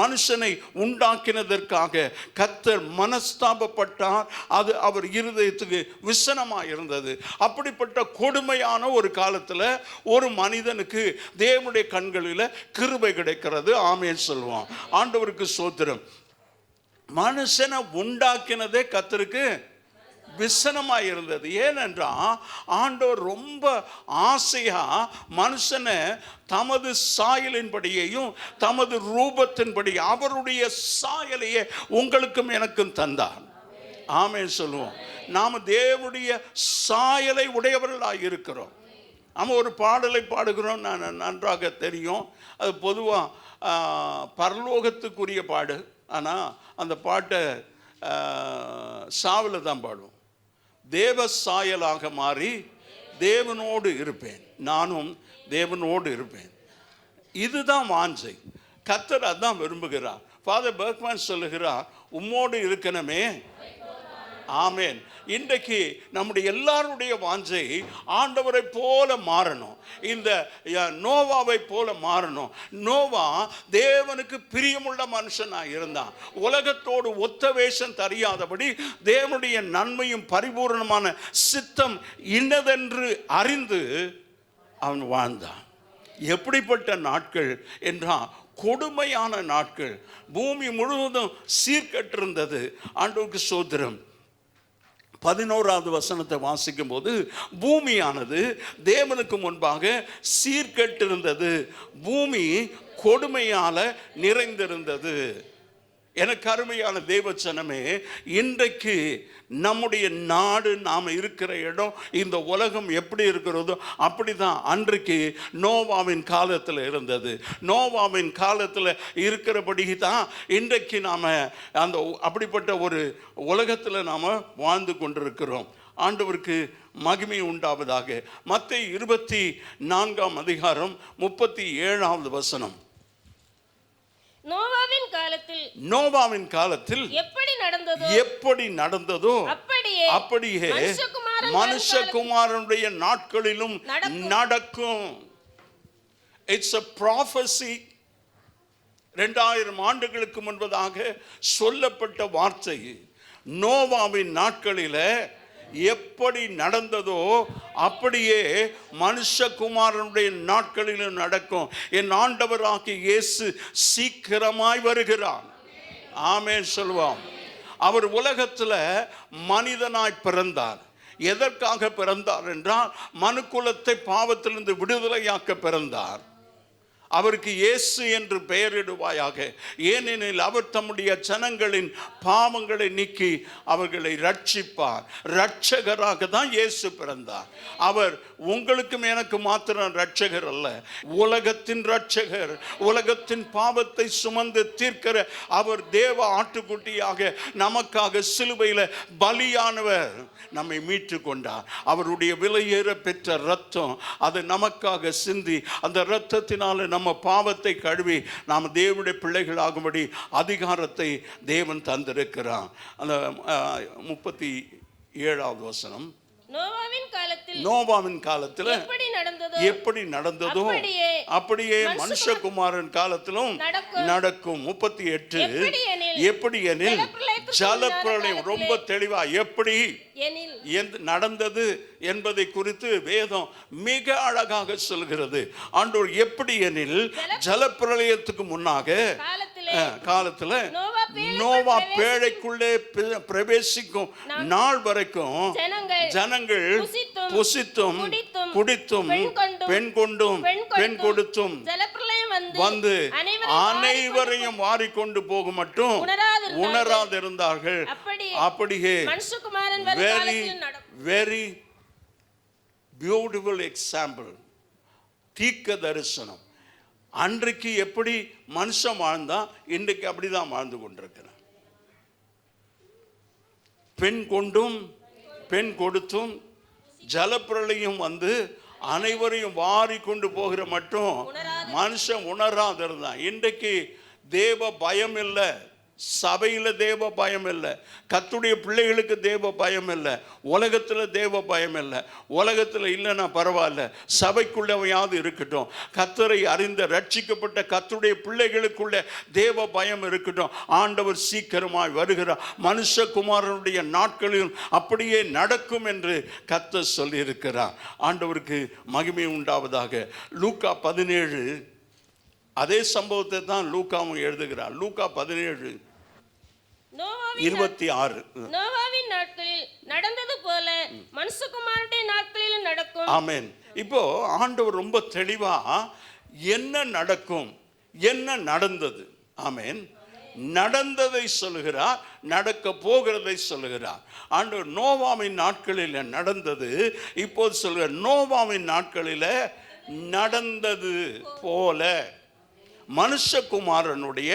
மனுஷனை உண்டாக்கினதற்காக கர்த்தர் மனஸ்தாபப்பட்டார். அது அவர் இருதயத்துக்கு விசனமாக இருந்தது. அப்படிப்பட்ட கொடுமையான ஒரு காலத்தில் ஒரு மனிதனுக்கு தேவனுடைய கண்களில் கிருபை கிடைக்கிறது. ஆமென் சொல்லுவான். ஆண்டவருக்கு ஸ்தோத்திரம். மனுஷனை உண்டாக்கினதே கர்த்தருக்கு விசனமாக இருந்தது. ஏனென்றால் ஆண்டவர் ரொம்ப ஆசையா மனுஷனை தமது சாயலின்படியையும் தமது ரூபத்தின்படி அவருடைய சாயலையே உங்களுக்கும் எனக்கும் தந்தார். ஆமென் சொல்லுவோம். நாம் தேவனுடைய சாயலை உடையவர்களாக இருக்கிறோம். நம்ம ஒரு பாடலை பாடுகிறோம், நான் நன்றாக தெரியும். அது பொதுவாக பரலோகத்துக்குரிய பாடு. ஆனால் அந்த பாட்டை சாவில் தான் பாடுவோம். தேவ சாயலாக மாறி தேவனோடு இருப்பேன், நானும் தேவனோடு இருப்பேன். இதுதான் வாஞ்சை. கர்த்தர் அதான் விரும்புகிறார். ஃபாதர் பெர்க்மேன் சொல்லுகிறார், உம்மோடு இருக்கணுமே. ஆமென். இன்றைக்கு நம்முடைய எல்லாருடைய வாஞ்சை ஆண்டவரை போல மாறணும். இந்த நோவாவை போல மாறணும். நோவா தேவனுக்கு பிரியமுள்ள மனுஷனாக இருந்தான். உலகத்தோடு ஒத்த வேஷம் தெரியாதபடி தேவனுடைய நன்மையும் பரிபூர்ணமான சித்தம் இன்னதென்று அறிந்து அவன் வாழ்ந்தான். எப்படிப்பட்ட நாட்கள் என்றால் கொடுமையான நாட்கள். பூமி முழுவதும் சீர்கெட்டிருந்தது. ஆண்டவருக்கு ஸ்தோத்திரம். 11வது வசனத்தை வாசிக்கும் போது, பூமியானது தேவனுக்கு முன்பாக சீர்கெட்டிருந்தது, பூமி கொடுமையால நிறைந்திருந்தது. எனக்கு அருமையான தேவச்சனமே, இன்றைக்கு நம்முடைய நாடு, நாம் இருக்கிற இடம், இந்த உலகம் எப்படி இருக்கிறதோ அப்படிதான் அன்றைக்கு நோவாவின் காலத்தில் இருந்தது. நோவாவின் காலத்தில் இருக்கிறபடி தான் இன்றைக்கு நாம் அந்த அப்படிப்பட்ட ஒரு உலகத்தில் நாம் வாழ்ந்து கொண்டிருக்கிறோம். ஆண்டவருக்கு மகிமை உண்டாவதாக. மத்தேயு 24ஆம் அதிகாரம் 37வது வசனம். நோவாவின் காலத்தில் எப்படி நடந்ததோ அப்படியே மனுஷகுமாரனுடைய நாட்களிலும் நடக்கும். It's a prophecy. 2000 ஆண்டுகளுக்கு முன்பதாக சொல்லப்பட்ட வார்த்தை. நோவாவின் நாட்களில எப்படி நடந்ததோ அப்படியே மனுஷகுமாரனுடைய நாட்களிலும் நடக்கும். என் ஆண்டவராகிய இயேசு சீக்கிரமாய் வருகிறார். ஆமென் சொல்லுவோம். அவர் உலகத்தில் மனிதனாய் பிறந்தார். எதற்காக பிறந்தார் என்றால் மனுக்குலத்தை பாவத்திலிருந்து விடுதலையாக்க பிறந்தார். அவருக்கு இயேசு என்று பெயரிடுவாயாக. ஏனெனில் அவர் தம்முடைய ஜனங்களின் பாவங்களை நீக்கி அவர்களை ரட்சிப்பார். ரட்சகராக தான் இயேசு பிறந்தார். அவர் உங்களுக்கும் எனக்கு மாத்திரம் ரட்சகர் அல்ல, உலகத்தின் ரட்சகர். உலகத்தின் பாவத்தை சுமந்து தீர்க்கிற அவர் தேவ ஆட்டுக்குட்டியாக நமக்காக சிலுவையில் பலியானவர். நம்மை மீட்டு கொண்டார். அவருடைய விலையேற பெற்ற இரத்தம் அது நமக்காக சிந்தி, அந்த இரத்தத்தினால நம்ம பாவத்தை கழுவி நாம் தேவனுடைய பிள்ளைகளாகும்படி அதிகாரத்தை தேவன் தந்திருக்கிறார். அந்த 37வது வசனம். நோவாவின் காலத்தில் எப்படி நடந்ததோ அப்படியே மனுஷகுமாரன் காலத்திலும் நடக்கும். 38. எப்படி எனில் ஜலப்பிரளயம். ரொம்ப தெளிவா எப்படி நடந்தது என்பதை குறித்து வேதம் மிக அழகாக சொல்கிறது. ஆண்டவர் எப்படி எனில் ஜலப்பிரளயத்துக்கு முன்னாக காலத்துல நோவா பேழைக்குள்ளே பிரவேசிக்கும் நாள் வரைக்கும் ஜனங்கள் புசித்தும் குடித்தும் பெண் கொண்டும் பெண் கொடுத்தும் வந்து அனைவரையும் வாரிக்கொண்டு போகும் மட்டும் உணராதிருந்தார்கள். அப்படியே வெரி வெரி பியூட்டிஃபுல் எக்ஸாம்பிள். தீர்க்க தரிசனம். அன்றைக்கு எப்படி மனுஷன் வாழ்ந்தா இன்றைக்கு அப்படிதான் வாழ்ந்து கொண்டிருக்கிறான். பெண் கொண்டும் பெண் கொடுத்தும் ஜலப்பிரளயம் வந்து அனைவரையும் வாரி கொண்டு போகிற மட்டும் மனுஷன் உணராது இருந்தான். இன்றைக்கு தேவ பயம் இல்லை, சபையில் தேவ பயம் இல்லை, கர்த்தருடைய பிள்ளைகளுக்கு தேவ பயம் இல்லை, உலகத்தில் தேவ பயம் இல்லை. உலகத்தில் இல்லைன்னா பரவாயில்ல, சபைக்குள்ளவையாவது இருக்கட்டும். கர்த்தரை அறிந்த ரட்சிக்கப்பட்ட கர்த்தருடைய பிள்ளைகளுக்குள்ள தேவ பயம் இருக்கட்டும். ஆண்டவர் சீக்கிரமாய் வருகிறார், மனுஷகுமாரனுடைய நாட்களிலும் அப்படியே நடக்கும் என்று கர்த்தர் சொல்லியிருக்கிறார். ஆண்டவருக்கு மகிமை உண்டாவதாக. லூக்கா 17 அதே சம்பவத்தை தான் லூக்காவும் எழுதுகிறார். லூக்கா 17:26. நோவாவின் நாட்களில் நடந்தது போல மனுஷகுமாரனுடைய நாட்களிலும் நடக்கும். ஆமென். இப்போ ஆண்டவர் ரொம்ப தெளிவா என்ன நடக்கும், என்ன நடந்தது, ஆமென், நடந்ததை சொல்லுகிறார், நடக்க போகிறதை சொல்லுகிறார். ஆண்டவர் நோவாவின் நாட்களில் நடந்தது, இப்போது சொல்கிறார் நோவாவின் நாட்களில் நடந்தது போல மனுஷகுமாரனுடைய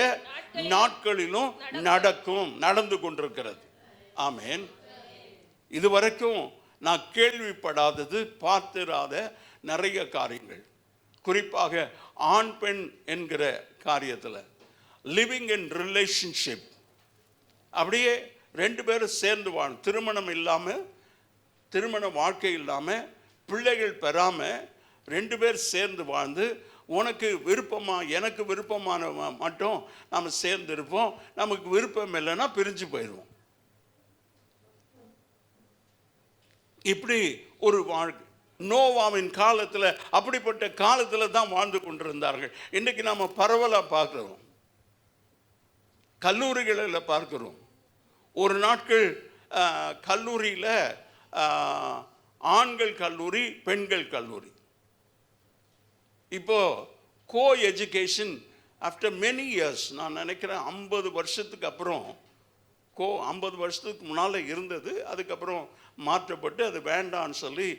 நாட்களிலும் நடக்கும், நடந்து கொண்டிருக்கிறது. ஆமென். இதுவரைக்கும் நான் கேள்விப்படாதது, பார்த்திராத நிறைய காரியங்கள், குறிப்பாக ஆண் பெண் என்கிற காரியத்தில், லிவிங் இன் ரிலேஷன்ஷிப், அப்படியே ரெண்டு பேரும் சேர்ந்து வாழும், திருமணம் இல்லாமல், திருமண வாழ்க்கை இல்லாமல், பிள்ளைகள் பெறாமல் ரெண்டு பேர் சேர்ந்து வாழ்ந்து, உனக்கு விருப்பமா எனக்கு விருப்பமான மட்டும் நாம் சேர்ந்து இருப்போம், நமக்கு விருப்பம் இல்லைன்னா பிரிஞ்சு போயிடுவோம். இப்படி ஒரு வாழ்க்கை நோவாவின் காலத்தில், அப்படிப்பட்ட காலத்தில் தான் வாழ்ந்து கொண்டிருந்தார்கள். இன்றைக்கு நாம் பரவலாக பார்க்குறோம், கல்லூரிகளில் பார்க்குறோம். ஒரு நாட்கள் கல்லூரியில் ஆண்கள் கல்லூரி, பெண்கள் கல்லூரி. இப்போ co education after many years, நான் நினைக்கிறேன் 50 வருஷத்துக்கு அப்புறம், 50 வருஷத்துக்கு முன்னால் இருந்தது, அதுக்கப்புறம் மாற்றப்பட்டு அது வேண்டான்னு சொல்லி,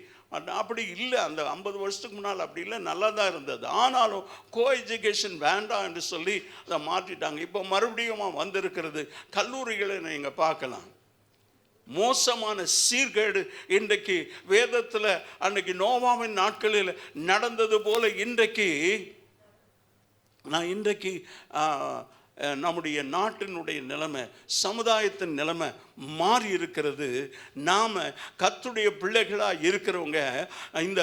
அப்படி இல்லை, அந்த 50 வருஷத்துக்கு முன்னால் அப்படி இல்லை, நல்லா தான் இருந்தது. ஆனாலும் கோ எஜுகேஷன் வேண்டாம் என்று சொல்லி அதை மாற்றிட்டாங்க. இப்போ மறுபடியும் வந்திருக்கிறது. கல்லூரிகளை நீங்கள் பார்க்கலாம், மோசமான சீர்கேடு இன்றைக்கு வேதத்தில் அன்றைக்கு நோவாவின் நாட்களில் நடந்தது போல இன்றைக்கு நம்முடைய நாட்டினுடைய நிலைமை, சமுதாயத்தின் நிலைமை மாறி இருக்கிறது. நாம் கர்த்தருடைய பிள்ளைகளாக இருக்கிறவங்க இந்த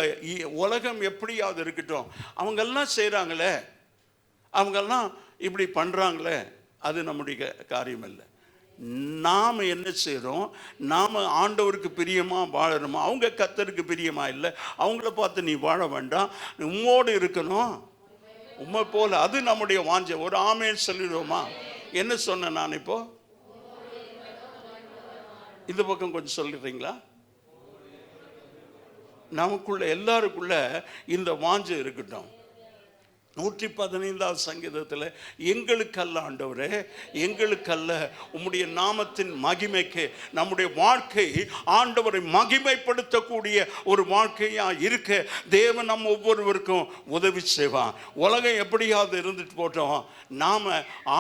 உலகம் எப்படியாவது இருக்கட்டும், அவங்கெல்லாம் செய்கிறாங்களே, அவங்கெல்லாம் இப்படி பண்ணுறாங்களே, அது நம்முடைய காரியம் இல்லை. நாம் என்ன செய்கிறோம், நாம் ஆண்டவருக்கு பிரியமாக வாழணுமா, அவங்க கர்த்தருக்கு பிரியமாக இல்லை, அவங்கள பார்த்து நீ வாழ வேண்டாம், உம்மோடு இருக்கணும், உம்மை போல, அது நம்முடைய வாஞ்சை. ஒரு ஆமேன்னு சொல்லிடுவோமா? என்ன சொன்னேன் நான் இப்போ? இந்த பக்கம் கொஞ்சம் சொல்லிடுறீங்களா? நமக்குள்ள எல்லாருக்குள்ள இந்த வாஞ்சை இருக்கட்டும். 115வது சங்கீதத்தில், எங்களுக்கல்ல ஆண்டவரே, எங்களுக்கல்ல, உம்முடைய நாமத்தின் மகிமைக்கு, நம்முடைய வாழ்க்கை ஆண்டவரை மகிமைப்படுத்தக்கூடிய ஒரு வாழ்க்கையாக இருக்க தேவன் நம்ம ஒவ்வொருவருக்கும் உதவி செய்வான். உலகம் எப்படியாவது இருந்துட்டு போட்டோம், நாம்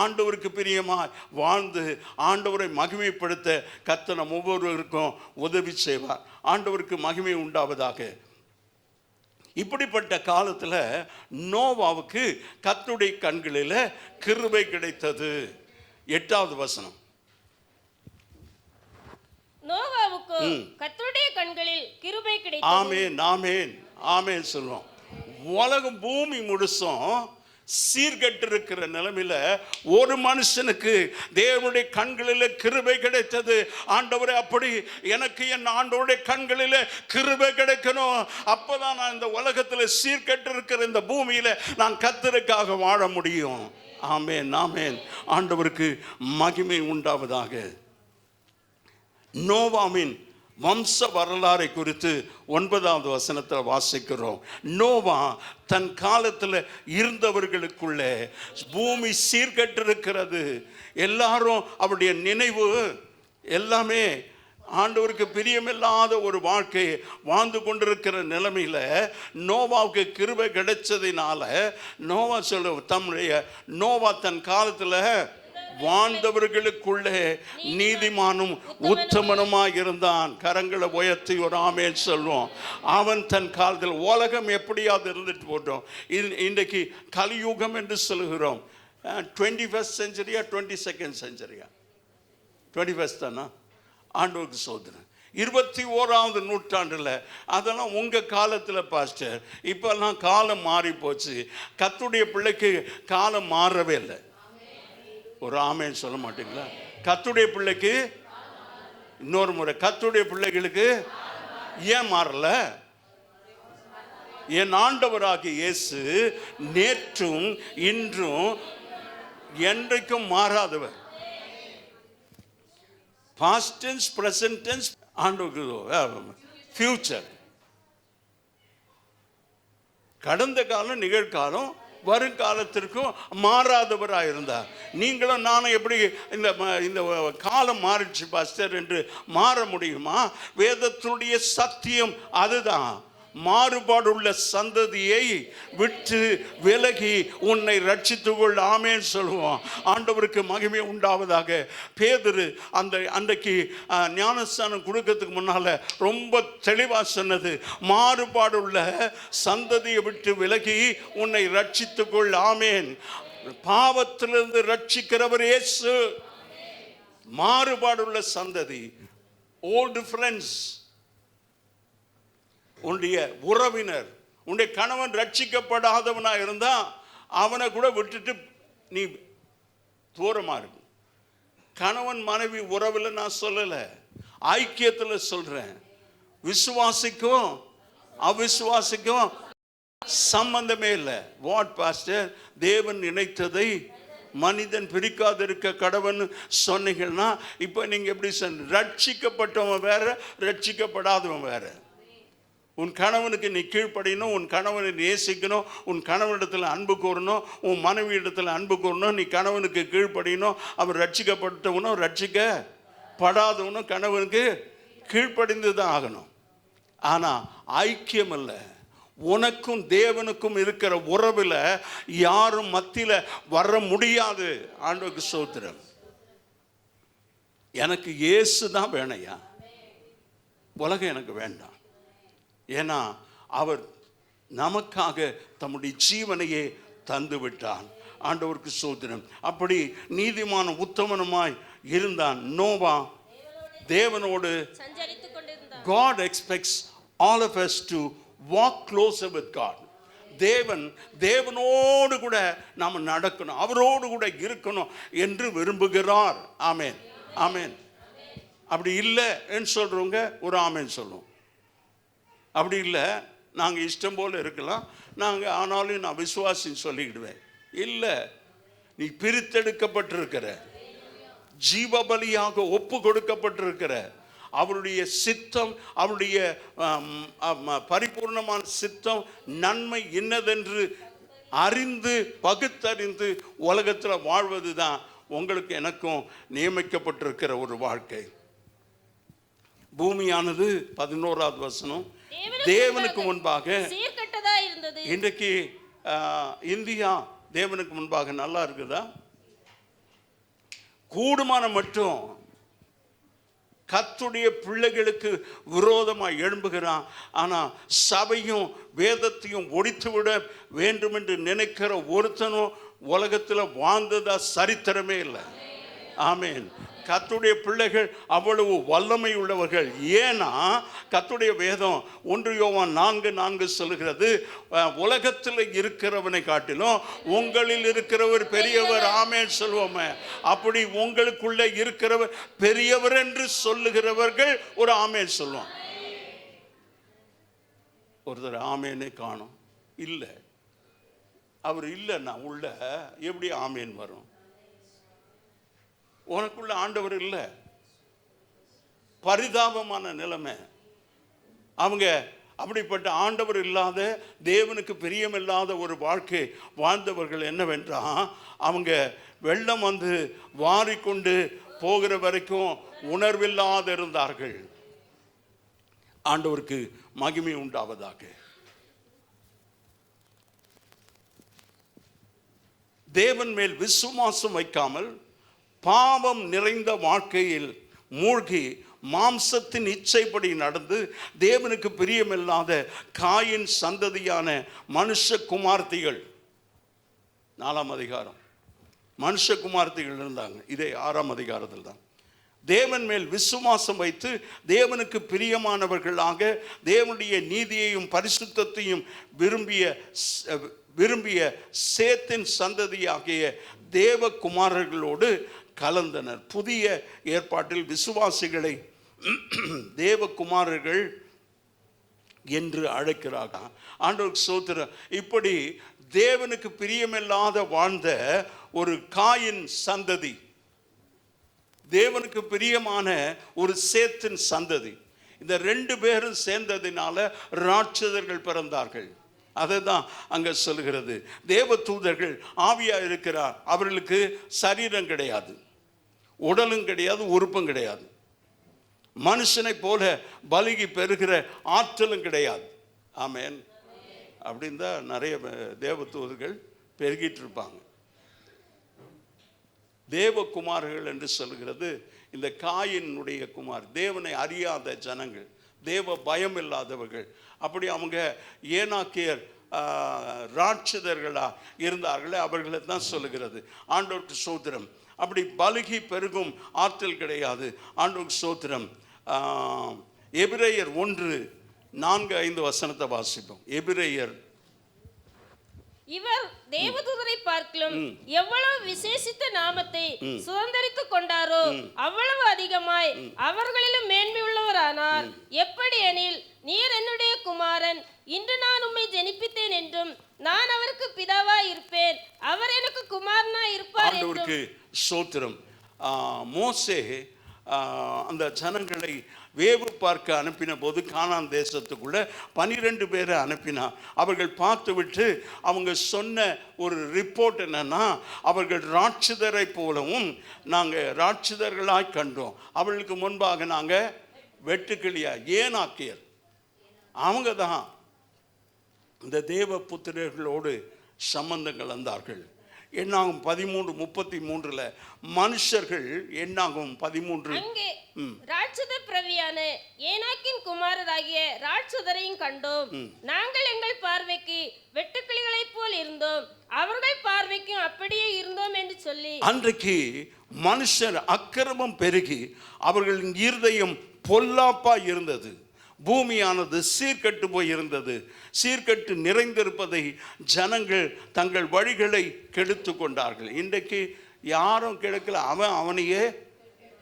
ஆண்டவருக்கு பிரியமாக வாழ்ந்து ஆண்டவரை மகிமைப்படுத்த கர்த்தர் நம்ம ஒவ்வொருவருக்கும் உதவி செய்வார். ஆண்டவருக்கு மகிமை உண்டாவதாக. இப்படிப்பட்ட காலத்தில் நோவாவுக்கு கர்த்தருடைய கண்களில் கிருபை கிடைத்தது. 8வது வசனம். நோவாவுக்கு கர்த்தருடைய கண்களில் கிருபை கிடைத்தது. ஆமென், ஆமென், ஆமென் சொல்றோம். உலகம் பூமி முழுசும் சீர்கெட்டு இருக்கிற நிலைமையில ஒரு மனுஷனுக்கு தேவனுடைய கண்களில் கிருபை கிடைத்தது. ஆண்டவரே, அப்படி எனக்கு என் ஆண்டவருடைய கண்களில் கிருபை கிடைக்கணும், அப்பதான் நான் இந்த உலகத்தில் சீர்கெட்டு இருக்கிற இந்த பூமியில நான் கர்த்தருக்காக வாழ முடியும். ஆமென், ஆமென். ஆண்டவருக்கு மகிமை உண்டாவதாக. நோவாவின் வம்ச வரலாறை குறித்து 9வது வசனத்தில் வாசிக்கிறோம். நோவா தன் காலத்தில் இருந்தவர்களுக்குள்ளே பூமி சீர்கெட்டிருக்கிறது, எல்லாரும் அவருடைய நினைவு எல்லாமே ஆண்டவருக்கு பிரியமில்லாத ஒரு வாழ்க்கையை வாழ்ந்து கொண்டிருக்கிற நிலைமையில் நோவாவுக்கு கிருபை கிடைச்சதினால நோவா தன் காலத்தில் வாழ்ந்தவர்களுக்குள்ளே நீதிமானும் உத்தமனுமாய் இருந்தான். கரங்களை உயர்த்தி ஒரு ஆமென் சொல்லுவோம். அவன் தன் காலத்தில், உலகம் எப்படியாவது இருந்துட்டு போட்டோம், இன்றைக்கு கலியுகம் என்று சொல்லுகிறோம், 21st செஞ்சுரியா 22nd செஞ்சுரியா? 21st தானா? ஆண்டவருக்கு சோதனை. 21ஆவது நூற்றாண்டில் அதெல்லாம் உங்கள் காலத்தில் பாஸ்டர். இப்போல்லாம் காலம் மாறி போச்சு. கர்த்தருடைய பிள்ளைக்கு காலம் மாறவே இல்லை. ஒரு ஆமேன்னு சொல்ல மாட்டீங்களா? கர்த்தருடைய பிள்ளைக்கு இன்னொரு முறை, கர்த்தருடைய பிள்ளைகளுக்கு ஏன் மாறல? என் ஆண்டவராகிய இயேசு நேற்றும் இன்றும் என்றைக்கும் மாறாதவர். பாஸ்ட் டென்ஸ், பிரசன்ட் டென்ஸ், ஆண்டவருக்கு ஃபியூச்சர். கடந்த காலம், நிகழ்காலம், வருங்காலத்திற்கும் மாறாதவராக இருந்தார். நீங்களும் நானும் எப்படி இந்த காலம் மாறிடுச்சு பாஸ்டர் என்று மாற முடியுமா? வேதத்தினுடைய சத்தியம் அதுதான். மாறுபாடுள்ள சந்ததியை விட்டு விலகி உன்னை ரட்சித்துக்கொள். ஆமேன் சொல்லுவோம். ஆண்டவருக்கு மகிமை உண்டாவதாக. பேதுரு அன்றைக்கு ஞானஸ்தானம் கொடுக்கறதுக்கு முன்னால ரொம்ப தெளிவா சொன்னது, மாறுபாடுள்ள சந்ததியை விட்டு விலகி உன்னை ரட்சித்துக்கொள். ஆமேன். பாவத்திலிருந்து ரட்சிக்கிறவர் இயேசு. மாறுபாடுள்ள சந்ததி, ஓல்டு ஃப்ரெண்ட்ஸ், உன்னுடைய உறவினர், உன்னுடைய கணவன் ரட்சிக்கப்படாதவனா இருந்தா அவனை கூட விட்டுட்டு நீ தூரமா இருக்கு. கணவன் மனைவி உறவில் நான் சொல்லல, ஐக்கியத்தில் சொல்றேன். விசுவாசிக்கும் அவிசுவாசிக்கும் சம்பந்தமே இல்லை. வாட் பாஸ்டர், தேவன் நினைத்ததை மனிதன் பிரிக்காதிருக்க கடவன் சொன்னீங்கன்னா இப்போ நீங்க எப்படி சொன்ன? ரட்சிக்கப்பட்டவன் வேற, ரட்சிக்கப்படாதவன் வேற. உன் கணவனுக்கு நீ கீழ்ப்படியணும், உன் கணவனை நேசிக்கணும், உன் கணவனிடத்தில் அன்பு கூறணும், உன் மனைவி இடத்துல அன்பு கூறணும். நீ கணவனுக்கு கீழ்ப்படியணும். அவர் ரட்சிக்கப்பட்டவனும் ரட்சிக்கப்படாதவனும் கணவனுக்கு கீழ்ப்படிந்து தான் ஆகணும். ஆனால் ஐக்கியம் இல்லை. உனக்கும் தேவனுக்கும் இருக்கிற உறவில் யாரும் மத்தியில் வர முடியாது. ஆண்டவருக்கு ஸ்தோத்திரம். எனக்கு இயேசு தான் வேணையா, உலகம் எனக்கு வேண்டாம். ஏன்னா அவர் நமக்காக தம்முடைய ஜீவனையே தந்து விட்டான். ஆண்டவருக்கு ஸ்தோத்திரம். அப்படி நீதிமான உத்தமனுமாய் இருந்தான் நோவா. தேவனோடு God expects all of us to walk closer with God. தேவனோடு கூட நாம் நடக்கணும், அவரோடு கூட இருக்கணும் என்று விரும்புகிறார். ஆமேன், ஆமேன். அப்படி இல்லை என்று சொல்றவங்க ஒரு ஆமேன் சொல்லுவோம். அப்படி இல்லை, நாங்கள் இஷ்டம் போல் இருக்கலாம், நாங்கள் ஆனாலும் நான் விசுவாசின்னு சொல்லிக்கிடுவேன். இல்லை, நீ பிரித்தெடுக்கப்பட்டிருக்கிற, ஜீவபலியாக ஒப்பு கொடுக்கப்பட்டிருக்கிற, அவருடைய சித்தம், அவருடைய பரிபூர்ணமான சித்தம், நன்மை என்னதென்று அறிந்து பகுத்தறிந்து உலகத்தில் வாழ்வது தான் உங்களுக்கு எனக்கும் நியமிக்கப்பட்டிருக்கிற ஒரு வாழ்க்கை. பூமியானது 11வது வசனம், தேவனுக்கு முன்பாக இருந்தது. இன்றைக்கு இந்தியா தேவனுக்கு முன்பாக நல்லா இருக்குதா? கூடுமான மட்டும் கர்த்தருடைய பிள்ளைகளுக்கு விரோதமாக எழும்புகிறான். ஆனால் சபையும் வேதத்தையும் ஒழித்துவிட வேண்டும் என்று நினைக்கிற ஒருத்தனும் உலகத்தில் வாழ்ந்ததா சரித்திரமே இல்லை. ஆமேன். கர்த்தருடைய பிள்ளைகள் அவ்வளவு வல்லமை உள்ளவர்கள். ஏன்னா கர்த்தருடைய வேதம் 1 யோவான் 4:4 சொல்லுகிறது, உலகத்தில் இருக்கிறவனை காட்டிலும் உங்களில் இருக்கிறவர் பெரியவர். ஆமேன் சொல்லுவோமே. அப்படி உங்களுக்குள்ள இருக்கிறவர் பெரியவர் என்று சொல்லுகிறவர்கள் ஒரு ஆமேன் சொல்லுவோம். ஒருத்தர் ஆமேனே காணும். இல்லை, அவர் இல்லைன்னா உள்ள எப்படி ஆமேன் வரும்? உனக்குள்ள ஆண்டவர் இல்லை. பரிதாபமான நிலைமை. அவங்க அப்படிப்பட்ட ஆண்டவர் இல்லாத, தேவனுக்கு பிரியமில்லாத ஒரு வாழ்க்கை வாழ்ந்தவர்கள் என்னவென்றால், அவங்க வெள்ளம் வந்து வாரிக்கொண்டு போகிற வரைக்கும் உணர்வில்லாத இருந்தார்கள். ஆண்டவருக்கு மகிமை உண்டாவதாக. தேவன் மேல் விசுவாசம் வைக்காமல் பாவம் நிறைந்த வாழ்க்கையில் மூழ்கி மாம்சத்தின் இச்சைப்படி நடந்து தேவனுக்கு பிரியமில்லாத காயின் சந்ததியான மனுஷ குமார்த்திகள். 4ஆம் அதிகாரம் மனுஷகுமார்த்திகள் இருந்தாங்க. இதே 6ஆம் அதிகாரத்தில் தான். தேவன் மேல் விசுவாசம் வைத்து தேவனுக்கு பிரியமானவர்களாக தேவனுடைய நீதியையும் பரிசுத்தத்தையும் விரும்பிய சேத்தின் சந்ததியாகிய தேவகுமாரர்களோடு கலந்தனர். புதிய ஏற்பாட்டில் விசுவாசிகளை தேவகுமாரர்கள் என்று அழைக்கிறார்கள். ஆண்டவருக்கு ஸ்தோத்திரம். இப்படி தேவனுக்கு பிரியமில்லாத வாழ்ந்த ஒரு காயின் சந்ததி, தேவனுக்கு பிரியமான ஒரு சேத்தின் சந்ததி, இந்த 2 பேரும் சேர்ந்ததினால ராட்சதர்கள் பிறந்தார்கள். அதை தான் அங்க சொல்கிறது. தேவ தூதர்கள் ஆவியா இருக்கிறார். அவர்களுக்கு சரீரம் கிடையாது, உடலும் கிடையாது, உறுப்பும் கிடையாது. மனுஷனை போல பலுகி பெறுகிற ஆற்றலும் கிடையாது. ஆமென். அப்படின்னு தான் நிறைய தேவ தூதர்கள் பெருகிட்டு இருப்பாங்க. தேவகுமார்கள் என்று சொல்கிறது இந்த காயினுடைய குமார், தேவனை அறியாத ஜனங்கள், தேவ பயம் இல்லாதவர்கள். அப்படி அவங்க ஏனாக்கியர் ராட்சதர்களா இருந்தார்களே, அவர்களை தான் சொல்லுகிறது. ஆண்டவருக்கு ஸ்தோத்திரம். அப்படி பலுகி பெருகும் ஆற்றல் கிடையாது. ஆண்டவருக்கு ஸ்தோத்திரம். எபிரேயர் 1:4-5 வாசிப்போம். எபிரேயர். இவர் தேவதூதரை பார்க்கலும் எவ்வளவு விசேஷித்த நாமத்தை சுதந்தரித்துக் கொண்டாரோ அவ்வளவு அதிகமாய் அவர்களிலும் மேன்மை உள்ளவரானார். எப்படி எனில், நீர் என்னுடைய குமாரன், இன்று நான் உம்மை ஜெனிப்பித்தேன் என்றும் நான் அவருக்கு பிதாவாய் இருப்பேன், அவர் எனக்கு குமாரனாய் இருப்பார் என்றும். ஸ்தோத்திரம். மோசே அந்த ஜனங்களை வேவு பார்க்க அனுப்பின போது கானான் தேசத்துக்குள்ள 12 பேரை அனுப்பினார். அவர்கள் பார்த்து விட்டு அவங்க சொன்ன ஒரு ரிப்போர்ட் என்னன்னா, அவர்கள் ராட்சதரை போலவும் நாங்கள் ராட்சதர்களாய் கண்டோம், அவர்களுக்கு முன்பாக நாங்கள் வெட்டுக்கிளியா. ஏனாக்கியர் அவங்க தான் இந்த தேவ புத்திரர்களோடு சம்பந்தங்கள் வந்தார்கள். என்னாகும் 13:33 மனுஷர்கள் என்னாகும் 13. அங்கே ராட்சத பிரவியான ஏனாக்கின் குமாரராகிய ராட்சதரையும் கண்டோம். நாங்கள் எங்கள் பார்வைக்கு வெட்டுக்கிளிகளைப் போல் இருந்தோம், அவர்கள் பார்வைக்கும் அப்படியே இருந்தோம் என்று சொல்லி. அன்றைக்கு மனுஷர் அக்கிரமம் பெருகி அவர்களின் இருதயம் பொல்லாப்பா இருந்தது. பூமியானது சீர்கட்டு போய் இருந்தது. சீர்கட்டு நிறைந்திருப்பதை ஜனங்கள் தங்கள் வழிகளை கெடுத்து கொண்டார்கள். இன்றைக்கு யாரும் கெடுக்கல, அவனையே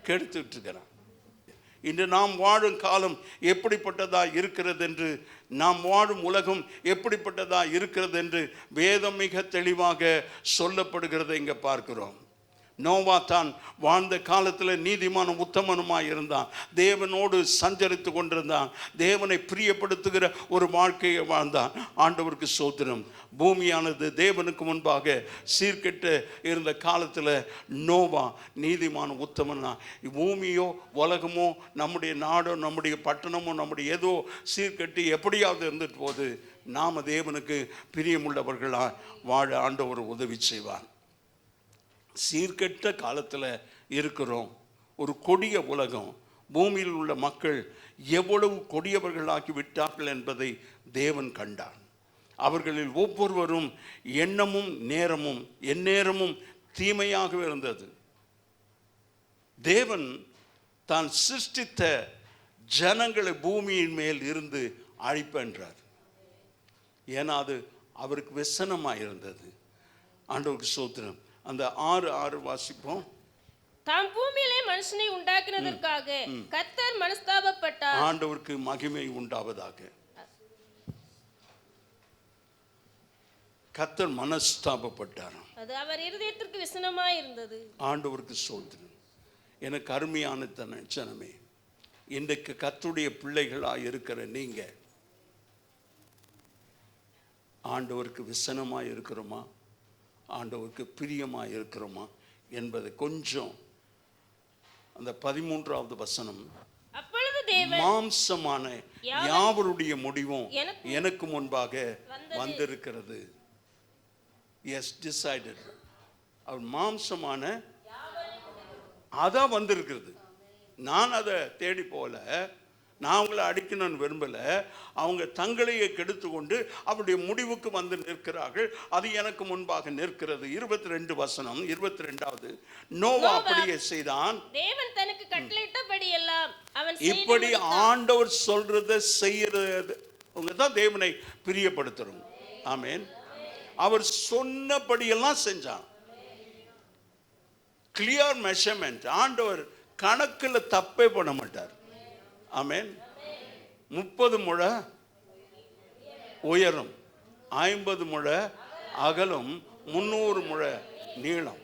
கெடுத்துட்டு இருக்கிறான். இன்று நாம் வாழும் காலம் எப்படிப்பட்டதா இருக்கிறது என்று, நாம் வாழும் உலகம் எப்படிப்பட்டதா இருக்கிறது என்று வேதம் மிக தெளிவாக சொல்லப்படுகிறதை இங்கே பார்க்கிறோம். நோவா தான் வாழ்ந்த காலத்தில் நீதிமான உத்தமனுமாய் இருந்தான், தேவனோடு சஞ்சரித்து கொண்டிருந்தான், தேவனை பிரியப்படுத்துகிற ஒரு வாழ்க்கையை வாழ்ந்தான். ஆண்டவருக்கு ஸ்தோத்திரம். பூமியானது தேவனுக்கு முன்பாக சீர்கெட்டு இருந்த காலத்தில் நோவா நீதிமான உத்தமனா. பூமியோ உலகமோ நம்முடைய நாடோ நம்முடைய பட்டணமோ நம்முடைய ஏதோ சீர்கெட்டு எப்படியாவது இருந்துட்டு போது, நாம் தேவனுக்கு பிரியமுள்ளவர்களாக வாழ ஆண்டவர் உதவி செய்வார். சீர்கெட்ட காலத்தில் இருக்கிறோம். ஒரு கொடிய உலகம். பூமியில் உள்ள மக்கள் எவ்வளவு கொடியவர்களாக்கி விட்டார்கள் என்பதை தேவன் கண்டார். அவர்களில் ஒவ்வொருவரும் எண்ணமும் நேரமும் எந்நேரமும் தீமையாக இருந்தது. தேவன் தான் சிருஷ்டித்த ஜனங்களை பூமியின் மேல் இருந்து அழிப்பென்றார். ஏன்னா அது அவருக்கு व्यसனமாக இருந்தது. ஆண்டவருக்கு ஸ்தோத்திரம். அந்த 6:6 வாசிப்போம். தாம் பூமியிலே மனுஷனை உண்டாக்கினதற்காக கர்த்தர் மனஸ்தாபப்பட்டார். ஆண்டவருக்கு மகிமை உண்டாவதாக. கர்த்தர் மனஸ்தாபப்பட்டார். அது அவர் இருதயத்திற்கு விசனமாய் இருந்தது. ஆண்டவருக்கு ஸ்தோத்திரம். எனக்கு அருமையான ஜனமே, இன்றைக்கு கர்த்தருடைய பிள்ளைகளாக இருக்கிற நீங்க ஆண்டவருக்கு விசனமாய் இருக்கிறோமா, ஆண்டவருக்கு பிரியமாக இருக்கிறோமா என்பதை கொஞ்சம் அந்த 13வது வசனம், அப்பொழுது தேவன் மாம்சமான யாவருடைய முடிவும் எனக்கு முன்பாக வந்திருக்கிறது. S decided. அவர் மாம்சமான அதான் வந்திருக்கிறது. நான் அதை தேடி போல, நான் அவங்கள அடிக்கணும்னு விரும்பலை. அவங்க தங்களையே கெடுத்து கொண்டு அவருடைய முடிவுக்கு வந்து நிற்கிறார்கள். அது எனக்கு முன்பாக நிற்கிறது. 22 வசனம், 22வது. நோவா அப்படியே செய்தான். தேவன் தனக்கு கட்டளையிட்டபடி எல்லாம் அவன் இப்படி ஆண்டவர் சொல்றதை செய்யறது தான் தேவனை பிரியப்படுத்துறோம். ஆமென். அவர் சொன்னபடியெல்லாம் செஞ்சான். Clear measurement. ஆண்டவர் கணக்கில் தப்பே பண்ண மாட்டார். ஆமென். 30 முழ உயரம், 50 முழ அகலம், 300 முழ நீளம்.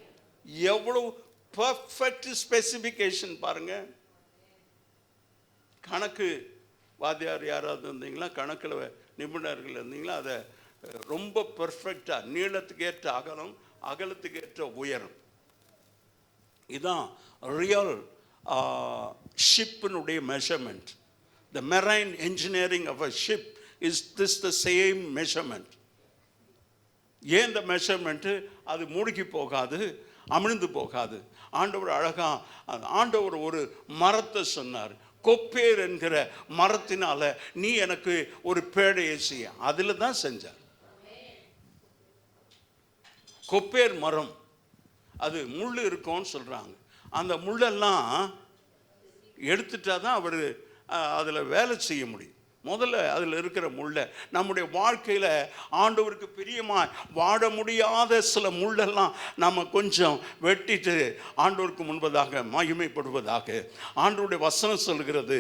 எவ்வளவு பர்ஃபெக்ட் ஸ்பெசிபிகேஷன் பாருங்க. கணக்கு வாத்தியார் யாராவது இருந்தீங்களா, கணக்கில் நிபுணர்கள் இருந்தீங்களா, அதை ரொம்ப பர்ஃபெக்டாக நீளத்துக்கு ஏற்ற அகலம், அகலத்துக்கு ஏற்ற உயரம். இதுதான் ரியல் ஷிப்பினுடைய measurement. The marine engineering of a ship is this the same measurement. ஏன் இந்த மெஷர்மெண்ட்டு? அது மூழ்கி போகாது, அமிழ்ந்து போகாது. ஆண்டவர் அழகா, ஆண்டவர் ஒரு மரத்தை சொன்னார். கொப்பேர் என்கிற மரத்தினால நீ எனக்கு ஒரு பேழையை செய்ய. அதில் தான் செஞ்சார். கொப்பேர் மரம், அது முள் இருக்கும்னு சொல்கிறாங்க. அந்த முள்ளெல்லாம் எடுத்துட்டா தான் அவர் அதில் வேலை செய்ய முடியும். முதல்ல அதில் இருக்கிற முள்ளை நம்முடைய வாழ்க்கையில் ஆண்டவருக்கு பிரியமாக வாழ முடியாத சில முள்ளெல்லாம் நம்ம கொஞ்சம் வெட்டிட்டு ஆண்டவருக்கு முன்பதாக மகிமைப்படுவதாக ஆண்டவருடைய வசனம் சொல்கிறது.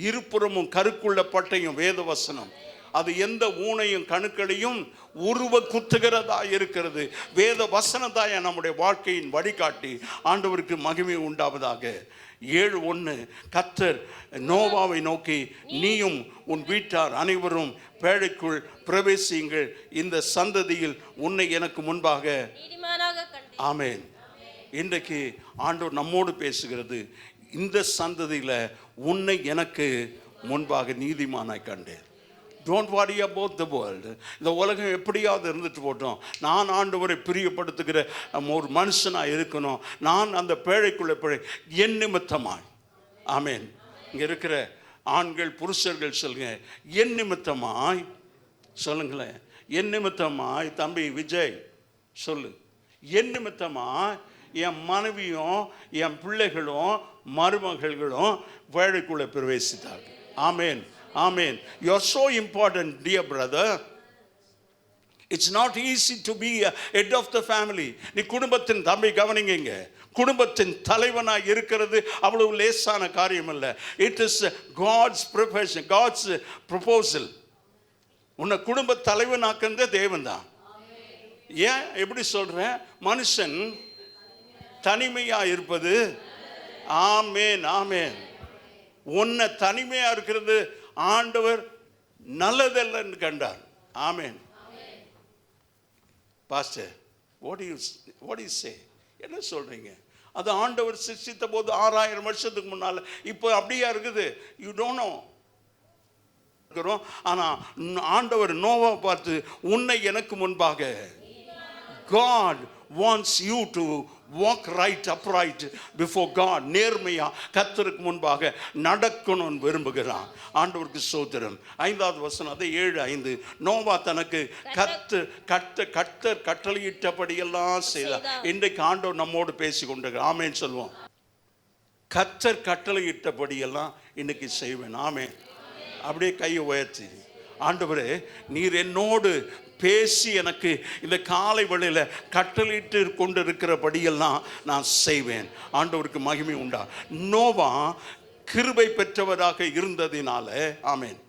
இருபுறமும் கருக்குள்ள பட்டையும் வேத வசனம், அது எந்த ஊனையும் கணுக்களையும் உருவ குத்துகிறதா இருக்கிறது. வேத வசனதாய நம்முடைய வாழ்க்கையின் வழிகாட்டி. ஆண்டவருக்கு மகிமை உண்டாவதாக. 7:1 கர்த்தர் நோவாவை நோக்கி, நீயும் உன் வீட்டார் அனைவரும் பேழைக்குள் பிரவேசியுங்கள், இந்த சந்ததியில் உன்னை எனக்கு முன்பாக நீதிமானாக கண்டேன். ஆமென். இன்றைக்கு ஆண்டவர் நம்மோடு பேசுகிறது. இந்த சந்ததியில் உன்னை எனக்கு முன்பாக நீதிமானாய் கண்டேன். Don't worry about the world. இந்த உலகம் எப்படியாவது இருந்துட்டு போட்டோம், நான் ஆண்டவரை பிரியப்படுத்துகிற ஒரு மனுஷனாக இருக்கணும். நான் அந்த பேழைக்குள்ளே என் நிமித்தமாய். ஆமென். இங்கே இருக்கிற ஆண்கள் புருஷர்கள் சொல்லுங்க, என் நிமித்தமாய் சொல்லுங்களேன். என் நிமித்தமாய். தம்பி விஜய் சொல்லு, என் நிமித்தமாய் என் மனைவியும் என் பிள்ளைகளும் மருமகள்களும் பேழைக்குள்ளே பிரவேசித்தார்கள். ஆமென். Amen. You are so important, dear brother. It's not easy to be a head of the family. நீ குடும்பத்தின் தம்பி கவனிங்க, குடும்பத்தின் தலைவனாக இருக்கிறது அவ்வளவு லேசான காரியம் அல்ல. It is God's profession, God's proposal. உன்னை குடும்ப தலைவனாக்குறது தேவன் தான். ஏன் எப்படி சொல்றேன்? மனுஷன் தனிமையா இருப்பது. ஆமென், ஆமென். உன்னை தனிமையா இருக்கிறது ஆண்டவர் நல்லதல்லன்னு கண்டார். ஆமென். Pastor, what do you say? என்ன சொல்றீங்க? அது ஆண்டவர் சிருஷ்டித்த போது 6000 வருஷத்துக்கு முன்னால. இப்போ அப்படியா இருக்குது? You don't know. ஆனா ஆண்டவர் நோவா பார்த்து, உன்னை எனக்கு முன்பாக. God wants you to walk right, upright before God. நேர்மையா கர்த்தருக்கு முன்பாக நடக்கணும்னு விரும்புகிறான். ஆண்டவருக்கு ஸ்தோத்திரம். 5வது வசனம், அதே 7:5. நோவா தனக்கு கர்த்தர் கட்டளையிட்டபடியெல்லாம் செய்தார். இன்றைக்கு ஆண்டவர் நம்மோடு பேசி கொண்டிருக்கிறார். ஆமென் சொல்லுவோம். கர்த்தர் கட்டளையிட்டபடியெல்லாம் இன்னைக்கு செய்வேன். ஆமென். அப்படியே கையை உயர்த்தி, ஆண்டவரே நீர் என்னோடு பேசி எனக்கு இந்த காலை வேளையில் கட்டளையிட்டு கொண்டிருக்கிறபடியெல்லாம் நான் செய்வேன். ஆண்டவருக்கு மகிமை உண்டா. நோவா கிருபை பெற்றவராக இருந்ததினால. ஆமென்.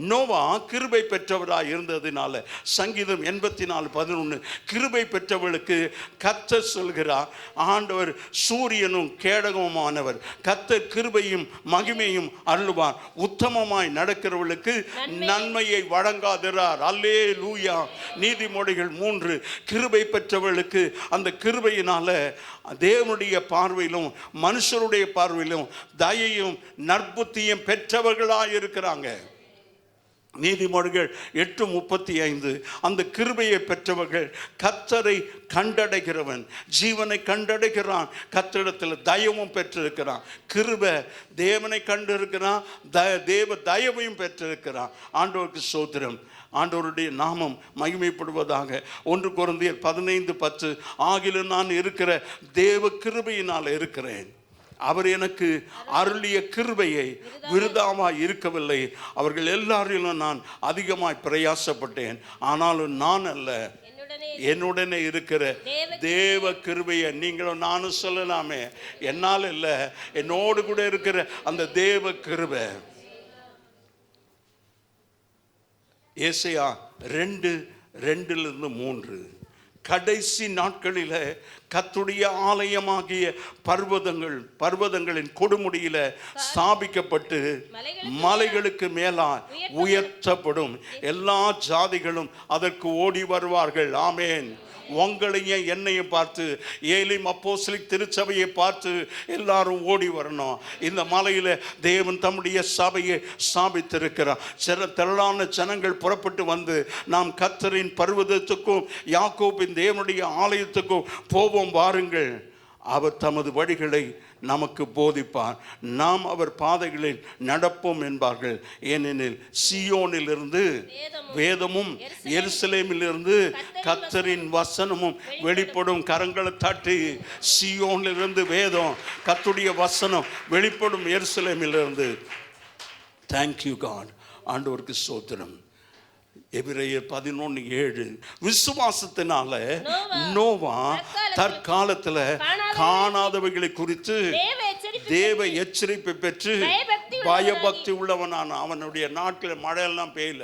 நோவா கிருபை பெற்றவராக இருந்ததினால சங்கீதம் 84:11 கிருபை பெற்றவர்களுக்கு கர்த்தர் சொல்கிறார், ஆண்டவர் சூரியனும் கேடகமுமானவர், கர்த்தர் கிருபையும் மகிமையும் அருளுவார், உத்தமமாய் நடக்கிறவர்களுக்கு நன்மையை வழங்காதிரார். அல்லேலூயா. நீதிமொழிகள் 3 கிருபை பெற்றவர்களுக்கு அந்த கிருபையினால தேவனுடைய பார்வையிலும் மனுஷருடைய பார்வையிலும் தயையும் நற்புத்தியும் பெற்றவர்களாக இருக்கிறாங்க. நீதிமொழிகள் 8:35. அந்த கிருபையை பெற்றவர்கள் கர்த்தரை கண்டடைகிறவன் ஜீவனை கண்டடைகிறான். கர்த்தரிடத்தில் தயவும் பெற்றிருக்கிறான். கிருபை தேவனை கண்டிருக்கிறான், தேவ தயவையும் பெற்றிருக்கிறான். ஆண்டவருக்கு ஸ்தோத்திரம். ஆண்டவருடைய நாமம் மகிமைப்படுவதாக. 1 கொரிந்தியர் 15:10. ஆகிலும் நான் இருக்கிற தேவ கிருபையினால் இருக்கிறேன். அவர் எனக்கு அருளிய கிருபையை விருதாவாய் இருக்கவில்லை. அவர்கள் எல்லாரிலும் நான் அதிகமாய் பிரயாசப்பட்டேன். ஆனாலும் நான் அல்ல, என்னுடனே இருக்கிற தேவ கிருபையை நீங்களும் நானும் சொல்லலாமே. என்னால் இல்லை, என்னோடு கூட இருக்கிற அந்த தேவ கிருபை. ஏசாயா 2:2-3. கடைசி நாட்களில் கர்த்தருடைய ஆலயமாகிய பர்வதங்களின் கொடுமுடியில ஸ்தாபிக்கப்பட்டு மலைகளுக்கு மேலா உயர்த்தப்படும். எல்லா ஜாதிகளும் அதற்கு ஓடி வருவார்கள். ஆமேன். உங்களையும் என்னையும் பார்த்து, ஏலிம் அப்போஸ்தலிக் திருச்சபையை பார்த்து எல்லாரும் ஓடி வரணும். இந்த மலையில தேவன் தம்முடைய சபையை ஸ்தாபித்திருக்கிறார். திரளான ஜனங்கள் புறப்பட்டு வந்து நாம் கர்த்தரின் பர்வதத்துக்கும் யாக்கோபின் தேவனுடைய ஆலயத்துக்கும் போவோம் வாருங்கள். அவர் தமது வழிகளை நமக்கு போதிப்பார், நாம் அவர் பாதைகளில் நடப்போம் என்பார்கள். ஏனெனில் சீயோனிலிருந்து வேதமும் எருசலேமிலிருந்து கர்த்தரின் வசனமும் வெளிப்படும். கரங்களை தட்டி, சீயோனிலிருந்து வேதம், கர்த்தருடைய வசனம் வெளிப்படும் எருசலேமிலிருந்து. Thank you God. ஆண்டவருக்கு ஸ்தோத்திரம். எபிரேயர் 11:7. விசுவாசத்தினால நோவா தற்காலத்துல காணாதவைகளை குறித்து தேவ எச்சரிப்பை பெற்று பயபக்தி உள்ளவனான. அவனுடைய நாட்டில் மழையெல்லாம் பெய்யல,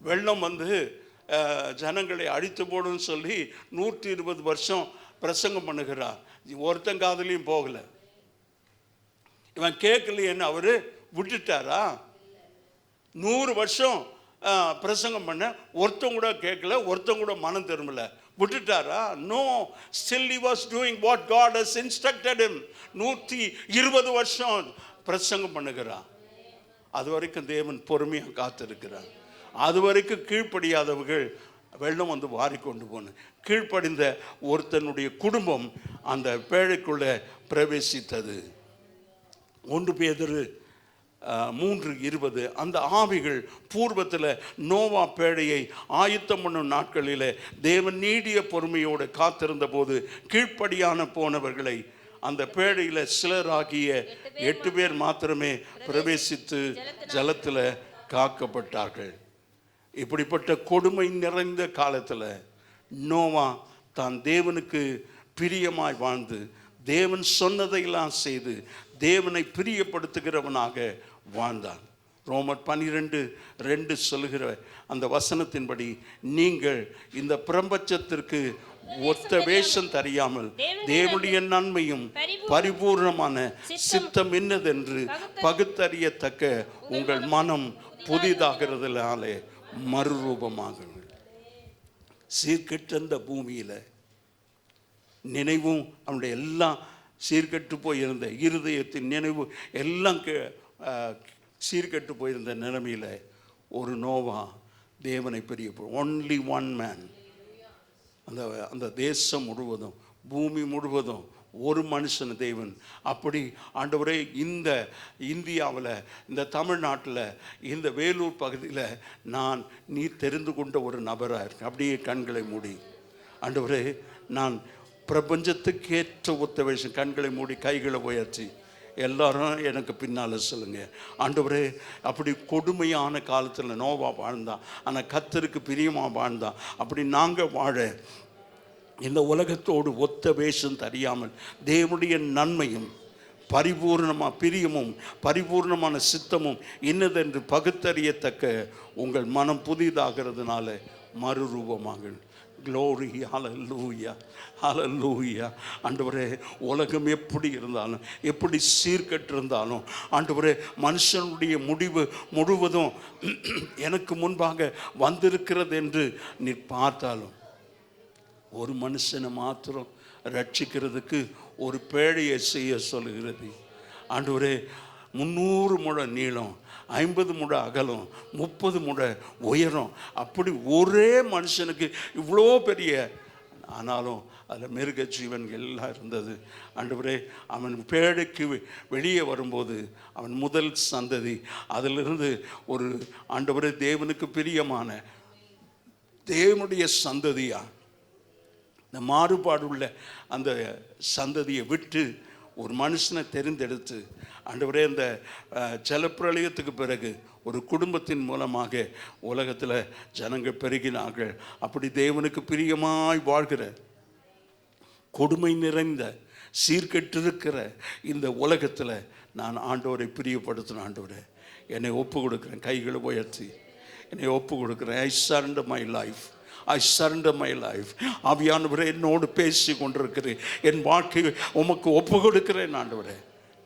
வெள்ளம் வந்து ஜனங்களை அழித்து போடுன்னு சொல்லி 120 வருஷம் பிரசங்கம் பண்ணுகிறார். ஒருத்தன் காதலையும் போகல. இவன் கேட்கலையேன்னு அவரு விட்டுட்டாரா? 100 வருஷம் பிரசங்கம் பண்ண ஒருத்தங்க கூட கேட்கல, ஒருத்தங்க கூட மனம் திரும்பல, விட்டுட்டாரா? No, still he was doing what God has instructed him. 120 வருஷம் பிரசங்கம் பண்ணுகிறார். அது வரைக்கும் தேவன் பொறுமையாக காத்திருக்கிறார். அது வரைக்கும் கீழ்ப்படியாதவர்கள் வெள்ளம் வந்து வாரி கொண்டு போன. கீழ்ப்படிந்த ஒருத்தனுடைய குடும்பம் அந்த பேழைக்குள்ள பிரவேசித்தது. 1 பேதுரு 3:20. அந்த ஆவிகள் பூர்வத்தில் நோவா பேழையை ஆயத்தம் பண்ணும் நாட்களில் தேவன் நீடிய பொறுமையோடு காத்திருந்த போது கீழ்ப்படியான போனவர்களை அந்த பேழையில் சிலராகிய 8 பேர் மாத்திரமே பிரவேசித்து ஜலத்தில் காக்கப்பட்டார்கள். இப்படிப்பட்ட கொடுமை நிறைந்த காலத்தில் நோவா தான் தேவனுக்கு பிரியமாய் வாழ்ந்து தேவன் சொன்னதையெல்லாம் செய்து தேவனை பிரியப்படுத்துகிறவனாக வாழ்ந்தான். ரோமர் 12:2 சொல்லுகிற அந்த வசனத்தின்படி நீங்கள் இந்த பிரபஞ்சத்திற்கு ஒத்த வேஷம் தெரியாமல் தேவனுடைய நன்மையும் பரிபூர்ணமான சித்தம் என்னதென்று பகுத்தறியத்தக்க உங்கள் மனம் புதிதாகிறதுனாலே மறுரூபமாகுங்கள். சீர்கெட்ட பூமியில நினைவும் அவனுடைய எல்லாம் சீர்கெட்டு போயிருந்த இருதயத்தின் நினைவு எல்லாம் சீர்கெட்டு போயிருந்த நிலைமையில் ஒரு நோவா தேவனை பெரிய ஒன்லி ஒன் மேன். அந்த தேசம் முழுவதும் பூமி முழுவதும் ஒரு மனுஷன் தேவன். அப்படி ஆண்டவரே, இந்த இந்தியாவில், இந்த தமிழ்நாட்டில், இந்த வேலூர் பகுதியில் நான் நீ தெரிந்து கொண்ட ஒரு நபராக இருக்கேன். அப்படியே கண்களை மூடி, ஆண்டவரே நான் பிரபஞ்சத்துக்கேற்ற ஒத்த வேஷம். கண்களை மூடி கைகளை உயர்த்தி எல்லாரும் எனக்கு பின்னால் சொல்லுங்கள். ஆண்டவரே, அப்படி கொடுமையான காலத்தில் நோவா வாழ்ந்தான், ஆனால் கர்த்தருக்கு பிரியமாக வாழ்ந்தான். அப்படி நாங்கள் வாழ இந்த உலகத்தோடு ஒத்த வேஷம் தெரியாமல் தேவனுடைய நன்மையும் பரிபூர்ணமாக பிரியமும் பரிபூர்ணமான சித்தமும் இன்னதென்று பகுத்தறியத்தக்க உங்கள் மனம் புதிதாகிறதுனால மறுரூபமாகும். க்ளோரி, ஹல்லேலூயா, ஹல்லேலூயா. ஆண்டவரே, உலகம் எப்படி இருந்தாலும், எப்படி சீர்கெட்டு இருந்தாலும், ஆண்டவரே, மனுஷனுடைய முடிவு முழுவதும் எனக்கு முன்பாக வந்திருக்கிறது என்று நீ பார்த்தாலும், ஒரு மனுஷனை மாத்திரம் ரட்சிக்கிறதுக்கு ஒரு பேழையை செய்ய சொல்லுகிறது. ஆண்டவரே, 300 முழம் நீளம், 50 முழ அகலம், 30 முழ உயரம். அப்படி ஒரே மனுஷனுக்கு இவ்வளோ பெரிய, ஆனாலும் அதில் மிருக ஜீவன்கள் எல்லாம் இருந்தது. ஆண்டவரே, அவன் பேழைக்கு வெளியே வரும்போது அவன் முதல் சந்ததி. அதிலிருந்து ஒரு ஆண்டவரே தேவனுக்கு பிரியமான தேவனுடைய சந்ததியா, இந்த மாறுபாடுள்ள அந்த சந்ததியை விட்டு ஒரு மனுஷனை தெரிந்தெடுத்து ஆண்டவரே இந்த ஜலப்பிரளயத்துக்கு பிறகு ஒரு குடும்பத்தின் மூலமாக உலகத்தில் ஜனங்கள் பெருகினார்கள். அப்படி தேவனுக்கு பிரியமாய் வாழ்கிற, கொடுமை நிறைந்த, சீர்கெட்டிருக்கிற இந்த உலகத்தில் நான் ஆண்டவரை பிரியப்படுத்தின. ஆண்டவரே, என்னை ஒப்பு கொடுக்குறேன், கைகளை உயர்த்தி என்னை ஒப்பு கொடுக்குறேன். ஐ surrender my life, I surrender my life. ஆவியானவரே, என்னோடு பேசி கொண்டிருக்கிறேன், என் வாழ்க்கையை உமக்கு ஒப்பு கொடுக்கிறேன். ஆண்டவரே,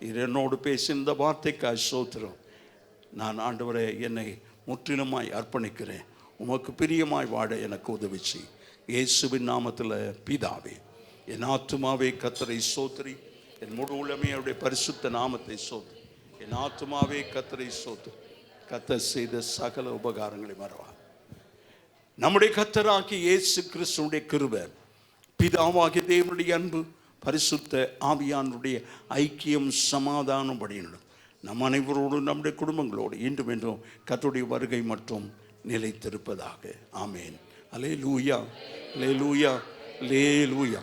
இது என்னோடு பேசி இந்த வார்த்தைக்காய் ஸ்தோத்திரம். நான் ஆண்டவரே என்னை முற்றிலுமாய் அர்ப்பணிக்கிறேன். உமக்கு பிரியமாய் வாழ எனக்கு உதவிச்சு. இயேசுவின் நாமத்தில் பிதாவே. என் ஆத்துமாவே கர்த்தரை ஸ்தோத்திரி, என் முழு உள்ளமே அவருடைய பரிசுத்த நாமத்தை ஸ்தோத்திரி. என் ஆத்துமாவே கர்த்தரை ஸ்தோத்திரி, கர்த்தர் செய்த சகல உபகாரங்களை மறவா. நம்முடைய கர்த்தராகிய இயேசு கிறிஸ்துவுடைய கிருபை, பிதாவாகிய தேவனுடைய அன்பு, பரிசுத்த ஆவியானுடைய ஐக்கியம், சமாதானம் படியினும் நம் அனைவரோடும் நம்முடைய குடும்பங்களோடு இன்றும் என்றும் கர்த்தருடைய வருகை மற்றும் நிலைத்திருப்பதாக. ஆமேன். அல்லேலூயா, அல்லேலூயா, அல்லேலூயா.